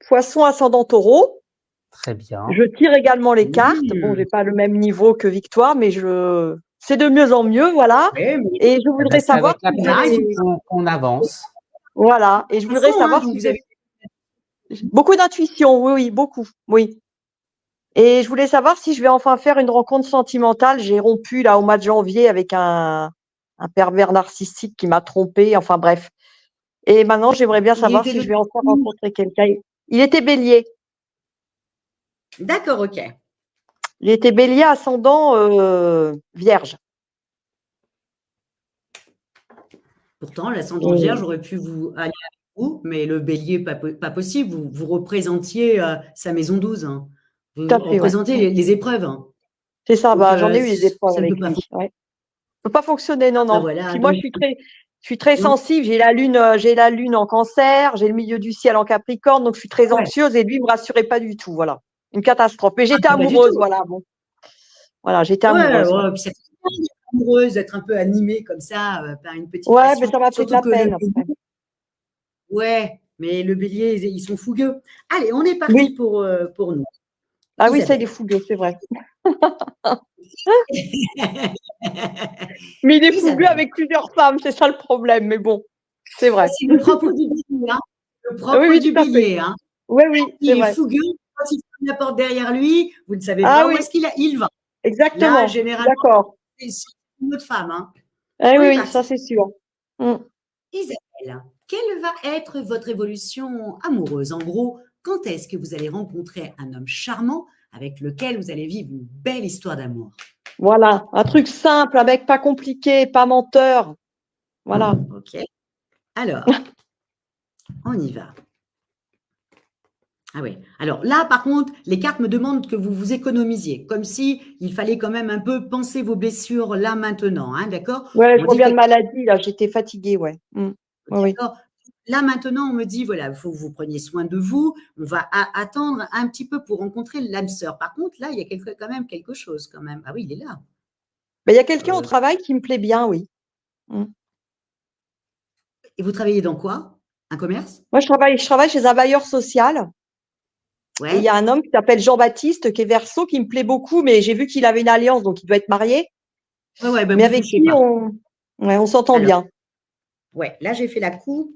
[SPEAKER 9] poisson ascendant taureau.
[SPEAKER 1] Très bien.
[SPEAKER 9] Je tire également les cartes. Bon, j'ai pas le même niveau que Victoire, mais c'est de mieux en mieux, voilà.
[SPEAKER 2] Ouais, mais
[SPEAKER 9] Et je voudrais
[SPEAKER 1] C'est
[SPEAKER 9] savoir
[SPEAKER 1] avec la pratique qu'on avance.
[SPEAKER 9] Voilà. Et je voudrais savoir
[SPEAKER 2] donc
[SPEAKER 9] si
[SPEAKER 2] vous avez
[SPEAKER 9] beaucoup d'intuition, oui, oui, beaucoup, oui. Et je voulais savoir si je vais enfin faire une rencontre sentimentale. J'ai rompu là au mois de janvier avec un pervers narcissique qui m'a trompée. Enfin bref. Et maintenant, j'aimerais bien savoir si je vais enfin rencontrer quelqu'un. Il était bélier.
[SPEAKER 2] D'accord, ok.
[SPEAKER 9] Il était bélier ascendant vierge.
[SPEAKER 2] Pourtant, l'ascendant vierge aurait pu vous aller avec vous, mais le bélier, pas possible. Vous représentiez sa maison 12. Hein. Vous
[SPEAKER 9] Tout à fait,
[SPEAKER 2] représentez
[SPEAKER 9] ouais.
[SPEAKER 2] les épreuves. Hein.
[SPEAKER 9] C'est ça,
[SPEAKER 2] Donc,
[SPEAKER 9] j'en ai eu des épreuves
[SPEAKER 2] ça ne
[SPEAKER 9] avec
[SPEAKER 2] peut pas
[SPEAKER 9] lui. Ouais. Ça peut pas fonctionner, non, non.
[SPEAKER 2] voilà,
[SPEAKER 9] Puis moi,
[SPEAKER 2] donc-
[SPEAKER 9] je suis très sensible. J'ai la lune en Cancer, j'ai le milieu du ciel en Capricorne, donc je suis très
[SPEAKER 2] Ouais.
[SPEAKER 9] anxieuse et lui, il me rassurait pas du tout. Voilà, une catastrophe. Mais j'étais
[SPEAKER 2] pas du
[SPEAKER 9] amoureuse,
[SPEAKER 2] tout.
[SPEAKER 9] voilà. Bon, voilà, j'étais
[SPEAKER 2] Ouais,
[SPEAKER 9] amoureuse.
[SPEAKER 2] ouais, puis ça fait bien d'être amoureuse, d'être un peu animée comme ça par une petite
[SPEAKER 9] Ouais,
[SPEAKER 2] passion.
[SPEAKER 9] mais ça m'a fait de la
[SPEAKER 2] Surtout que
[SPEAKER 9] peine.
[SPEAKER 2] Ouais, mais le bélier, ils sont fougueux. Allez, on est parti
[SPEAKER 9] Oui.
[SPEAKER 2] pour nous.
[SPEAKER 9] Ah oui, ça,
[SPEAKER 2] Isabelle.
[SPEAKER 9] il est fougueux, c'est vrai. Mais il est fougueux
[SPEAKER 2] Isabelle.
[SPEAKER 9] avec plusieurs femmes, c'est ça le problème. Mais bon, c'est vrai.
[SPEAKER 2] C'est le propre du bélier. Hein. Le propre
[SPEAKER 9] Oui,
[SPEAKER 2] du
[SPEAKER 9] tout à fait.
[SPEAKER 2] bélier. Hein.
[SPEAKER 9] Oui, oui,
[SPEAKER 2] Il
[SPEAKER 9] c'est
[SPEAKER 2] est
[SPEAKER 9] vrai.
[SPEAKER 2] fougueux. Quand il ferme la porte derrière lui, vous ne savez
[SPEAKER 9] Ah
[SPEAKER 2] pas où
[SPEAKER 9] oui.
[SPEAKER 2] est-ce il va.
[SPEAKER 9] Exactement.
[SPEAKER 2] Là, généralement,
[SPEAKER 9] D'accord.
[SPEAKER 2] c'est une autre femme. Hein.
[SPEAKER 9] Ah
[SPEAKER 2] On est
[SPEAKER 9] oui,
[SPEAKER 2] parti.
[SPEAKER 9] ça c'est sûr.
[SPEAKER 2] Isabelle, quelle va être votre évolution amoureuse? En gros, quand est-ce que vous allez rencontrer un homme charmant avec lequel vous allez vivre une belle histoire d'amour?
[SPEAKER 9] Voilà, un truc simple, un mec pas compliqué, pas menteur. Voilà.
[SPEAKER 2] Ok. Alors, on y va. Ah oui. Alors là, par contre, les cartes me demandent que vous vous économisiez, comme si il fallait quand même un peu penser vos blessures là maintenant, hein, d'accord?
[SPEAKER 9] Ouais, je
[SPEAKER 2] On dit
[SPEAKER 9] reviens de
[SPEAKER 2] que-
[SPEAKER 9] maladie, là, j'étais fatiguée, ouais. Ouais, oui.
[SPEAKER 2] D'accord. Là maintenant, on me dit voilà, il faut que vous preniez soin de vous. On va attendre un petit peu pour rencontrer l'âme sœur. Par contre, là, il y a quand même quelque chose quand même. Ah oui, il est là.
[SPEAKER 9] Mais il y a quelqu'un au travail qui me plaît bien, oui.
[SPEAKER 2] Et vous travaillez dans quoi? Un commerce?
[SPEAKER 9] Moi, je travaille chez un bailleur social.
[SPEAKER 2] Ouais.
[SPEAKER 9] Et il y a un homme qui s'appelle Jean-Baptiste, qui est Verseau, qui me plaît beaucoup, mais j'ai vu qu'il avait une alliance, donc il doit être marié.
[SPEAKER 2] Ouais, bah,
[SPEAKER 9] mais
[SPEAKER 2] vous
[SPEAKER 9] avec
[SPEAKER 2] touchez
[SPEAKER 9] qui
[SPEAKER 2] pas.
[SPEAKER 9] on s'entend
[SPEAKER 2] Alors,
[SPEAKER 9] bien.
[SPEAKER 2] Ouais, là, j'ai fait la coupe.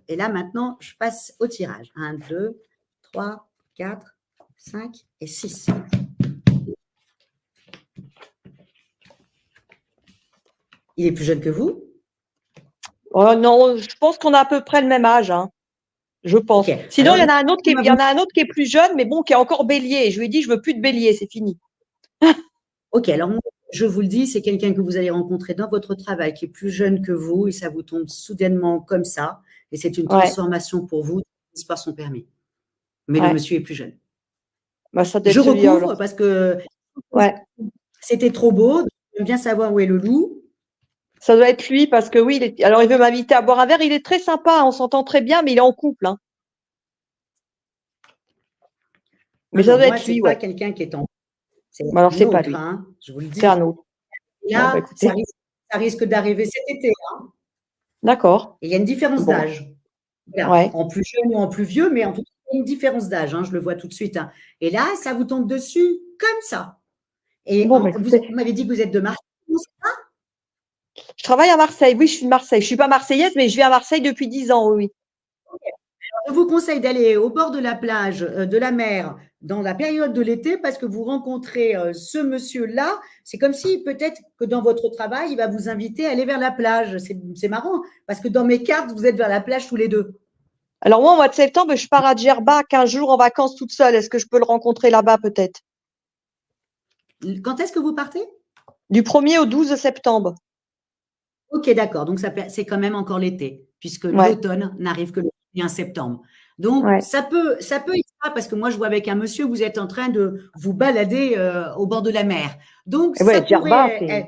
[SPEAKER 2] Et là, maintenant, je passe au tirage. 1, 2, 3, 4, 5 et 6. Il est plus jeune que vous?
[SPEAKER 9] Oh non, je pense qu'on a à peu près le même âge, hein. Je pense.
[SPEAKER 2] Ok.
[SPEAKER 9] Sinon,
[SPEAKER 2] Alors,
[SPEAKER 9] il y en a un autre qui est plus jeune, mais bon, qui est encore bélier. Je lui ai dit, je veux plus de bélier, c'est fini.
[SPEAKER 2] Ok, alors je vous le dis, c'est quelqu'un que vous allez rencontrer dans votre travail qui est plus jeune que vous et ça vous tombe soudainement comme ça. Et c'est une transformation pour vous. Les par son permis. Mais le monsieur est plus jeune.
[SPEAKER 9] Bah, ça doit
[SPEAKER 2] je
[SPEAKER 9] être lui,
[SPEAKER 2] recouvre
[SPEAKER 9] alors.
[SPEAKER 2] parce que
[SPEAKER 9] Ouais.
[SPEAKER 2] c'était trop beau. J'aime bien savoir où est le loup.
[SPEAKER 9] Ça doit être lui parce que oui, alors il veut m'inviter à boire un verre. Il est très sympa, on s'entend très bien, mais il est en couple. Hein. Mais ça doit être lui,
[SPEAKER 2] c'est pas quelqu'un qui est en.
[SPEAKER 9] C'est alors c'est pas lui.
[SPEAKER 2] Hein, je vous le dis.
[SPEAKER 9] C'est un autre.
[SPEAKER 2] Là, bon, bah, ça risque d'arriver cet été. Hein.
[SPEAKER 9] D'accord.
[SPEAKER 2] Et il y a une différence d'âge.
[SPEAKER 9] Ouais.
[SPEAKER 2] En plus jeune ou en plus vieux, mais en tout cas, il y a une différence d'âge. Hein, je le vois tout de suite. Hein. Et là, ça vous tombe dessus comme ça. Et
[SPEAKER 9] bon,
[SPEAKER 2] vous m'avez dit que vous êtes de Marseille, c'est ça?
[SPEAKER 9] Je travaille à Marseille. Oui, je suis de Marseille. Je ne suis pas marseillaise, mais je vis à Marseille depuis 10 ans, oui.
[SPEAKER 2] Okay. Alors, je vous conseille d'aller au bord de la plage, de la mer, dans la période de l'été, parce que vous rencontrez ce monsieur-là. C'est comme si peut-être que dans votre travail, il va vous inviter à aller vers la plage. C'est marrant, parce que dans mes cartes, vous êtes vers la plage tous les deux.
[SPEAKER 9] Alors moi, au mois de septembre, je pars à Djerba 15 jours en vacances toute seule. Est-ce que je peux le rencontrer là-bas peut-être?
[SPEAKER 2] Quand est-ce que vous partez?
[SPEAKER 9] Du 1er au 12 septembre.
[SPEAKER 2] Ok, d'accord. Donc, c'est quand même encore l'été, puisque l'automne n'arrive que le 1er septembre. Donc, ça peut être ça, parce que moi, je vois avec un monsieur, vous êtes en train de vous balader au bord de la mer. Donc, ça pourrait…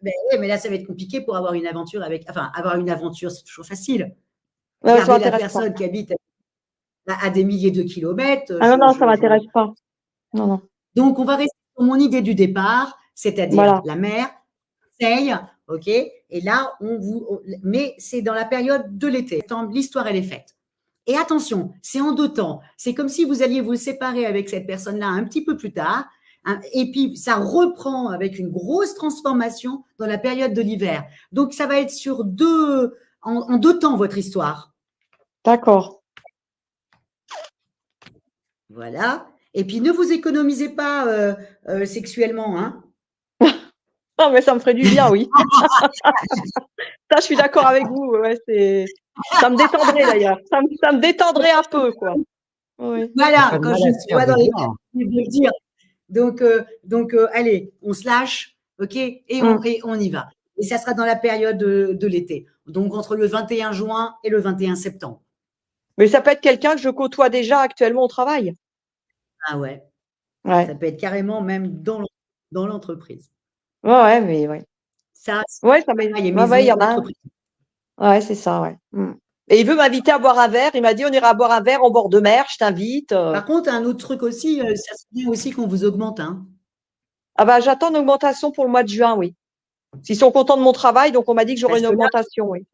[SPEAKER 2] mais là, ça va être compliqué pour avoir une aventure avec… Enfin, avoir une aventure, c'est toujours facile. Garder la personne qui habite à des milliers de kilomètres…
[SPEAKER 9] Ah non, ça ne m'intéresse pas. Non, non.
[SPEAKER 2] Donc, on va rester sur mon idée du départ, c'est-à-dire la mer, Marseille, ok. Et là, mais c'est dans la période de l'été. L'histoire, elle est faite. Et attention, c'est en 2 temps. C'est comme si vous alliez vous séparer avec cette personne-là un petit peu plus tard. Hein, et puis, ça reprend avec une grosse transformation dans la période de l'hiver. Donc, ça va être sur en 2 temps, votre histoire.
[SPEAKER 9] D'accord.
[SPEAKER 2] Voilà. Et puis, ne vous économisez pas sexuellement, hein.
[SPEAKER 9] Non, mais ça me ferait du bien, oui. Ça, je suis d'accord avec vous. Ouais, ça me détendrait d'ailleurs. Ça me détendrait un peu, quoi. Oui.
[SPEAKER 2] Voilà, quand je vois dans les cartes, je vais le dire. Donc allez, on se lâche, ok, et on y va. Et ça sera dans la période de l'été. Donc, entre le 21 juin et le 21 septembre.
[SPEAKER 9] Mais ça peut être quelqu'un que je côtoie déjà actuellement au travail.
[SPEAKER 2] Ah ouais. Ça peut être carrément même dans l'entreprise.
[SPEAKER 9] Ouais, mais ouais.
[SPEAKER 2] Ça
[SPEAKER 9] il y en a un. Ouais, c'est ça, ouais. Et il veut m'inviter à boire un verre. Il m'a dit, on ira boire un verre en bord de mer, je t'invite.
[SPEAKER 2] Par contre, un autre truc aussi, ça serait bien aussi qu'on vous augmente. Hein.
[SPEAKER 9] Ah bah, j'attends une augmentation pour le mois de juin, oui. S'ils sont contents de mon travail, donc on m'a dit que j'aurais une augmentation, oui.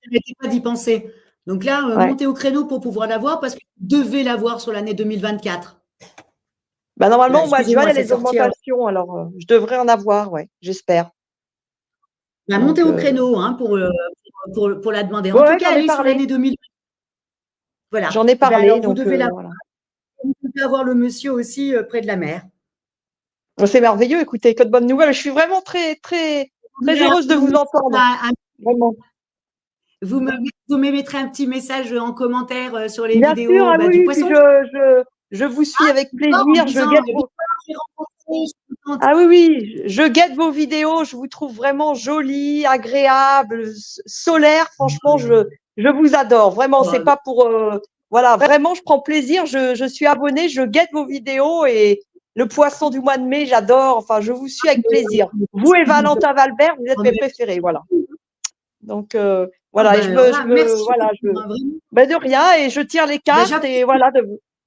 [SPEAKER 2] N'arrêtez pas d'y penser. Donc là, montez au créneau pour pouvoir l'avoir parce que vous devez l'avoir sur l'année 2024.
[SPEAKER 9] Bah, normalement, au mois de juin, il y a les augmentations. Alors, je devrais en avoir, ouais, j'espère.
[SPEAKER 2] Bah, montez au créneau hein, pour la demander. En tout cas, elle est sur l'année 2020. Voilà.
[SPEAKER 9] J'en ai parlé.
[SPEAKER 2] Alors,
[SPEAKER 9] donc,
[SPEAKER 2] vous devez Vous devez avoir le monsieur aussi près de la mer.
[SPEAKER 9] C'est merveilleux. Écoutez, que de bonnes nouvelles. Je suis vraiment très, très, très heureuse de vous entendre. Vraiment.
[SPEAKER 2] Vous me mettrez un petit message en commentaire sur les
[SPEAKER 9] Bien
[SPEAKER 2] vidéos
[SPEAKER 9] sûr,
[SPEAKER 2] du poisson.
[SPEAKER 9] Je vous suis avec plaisir. Ah oui, je guette vos vidéos. Je vous trouve vraiment jolie, agréable, solaire. Franchement, je vous adore. Vraiment, c'est pas pour… voilà, vraiment, je prends plaisir. Je suis abonnée, je guette vos vidéos et le poisson du mois de mai, j'adore. Enfin, je vous suis avec plaisir. Vous et Valentin Valbert, vous êtes mes préférés. Voilà. Donc, voilà, de rien, et je tire les cartes, et voilà,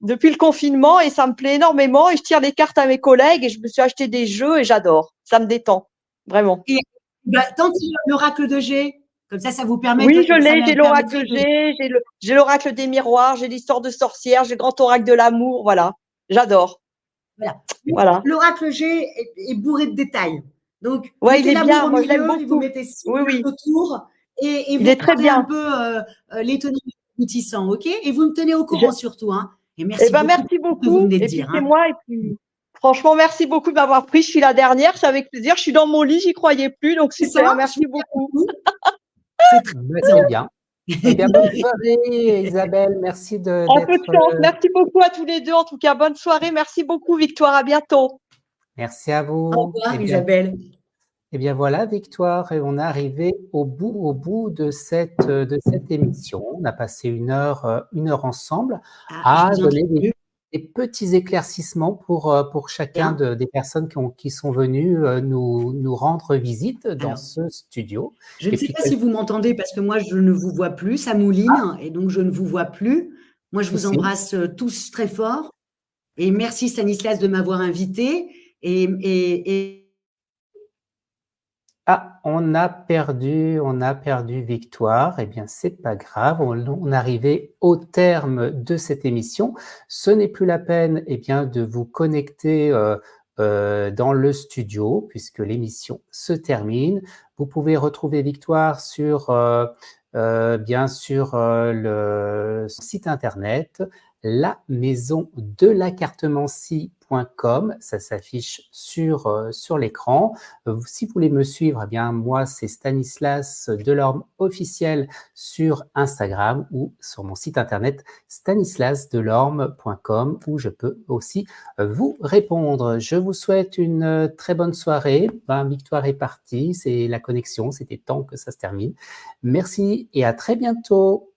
[SPEAKER 9] depuis le confinement, et ça me plaît énormément, et je tire les cartes à mes collègues, et je me suis acheté des jeux, et j'adore, ça me détend, vraiment.
[SPEAKER 2] Et tant qu'il y a l'oracle de G, comme ça vous permet…
[SPEAKER 9] Oui, je l'ai, j'ai l'oracle de G, j'ai l'oracle des miroirs, j'ai l'histoire de sorcière, j'ai le grand oracle de l'amour, voilà, j'adore. Voilà.
[SPEAKER 2] L'oracle G est bourré de détails. Donc,
[SPEAKER 9] il est bien, moi je l'aime beaucoup.
[SPEAKER 2] Vous mettez 6 autour et vous
[SPEAKER 9] est très bien.
[SPEAKER 2] Un peu les tenants aboutissants, ok? Et vous me tenez au courant surtout. Hein. Et merci beaucoup.
[SPEAKER 9] Merci beaucoup.
[SPEAKER 2] Et puis
[SPEAKER 9] c'est moi. Et puis, franchement, merci beaucoup de m'avoir pris. Je suis la dernière, c'est avec plaisir. Je suis dans mon lit, j'y croyais plus, donc super. Merci beaucoup.
[SPEAKER 1] C'est très bien. Eh bien, bonne soirée, Isabelle. Merci
[SPEAKER 9] Merci beaucoup à tous les deux. En tout cas, bonne soirée. Merci beaucoup, Victoire. À bientôt.
[SPEAKER 1] Merci à vous.
[SPEAKER 2] Au revoir, Isabelle.
[SPEAKER 1] Eh bien voilà, Victoire, et on est arrivé au bout de cette émission. On a passé une heure ensemble à donner des petits éclaircissements pour chacun des personnes qui sont venues nous rendre visite dans ce studio.
[SPEAKER 2] Je ne sais pas si vous m'entendez parce que moi, je ne vous vois plus, ça mouline, et donc je ne vous vois plus. Moi, je vous embrasse tous très fort. Et merci Stanislas de m'avoir invité.
[SPEAKER 1] Ah, on a perdu Victoire. Eh bien, c'est pas grave. On est arrivé au terme de cette émission. Ce n'est plus la peine, eh bien, de vous connecter dans le studio puisque l'émission se termine. Vous pouvez retrouver Victoire sur le site internet lamaisondelacartemencie.com, ça s'affiche sur l'écran. Si vous voulez me suivre, eh bien moi c'est Stanislas Delorme officiel sur Instagram ou sur mon site internet stanislasdelorme.com où je peux aussi vous répondre. Je vous souhaite une très bonne soirée. Victoire est partie, c'est la connexion, c'était temps que ça se termine. Merci et à très bientôt.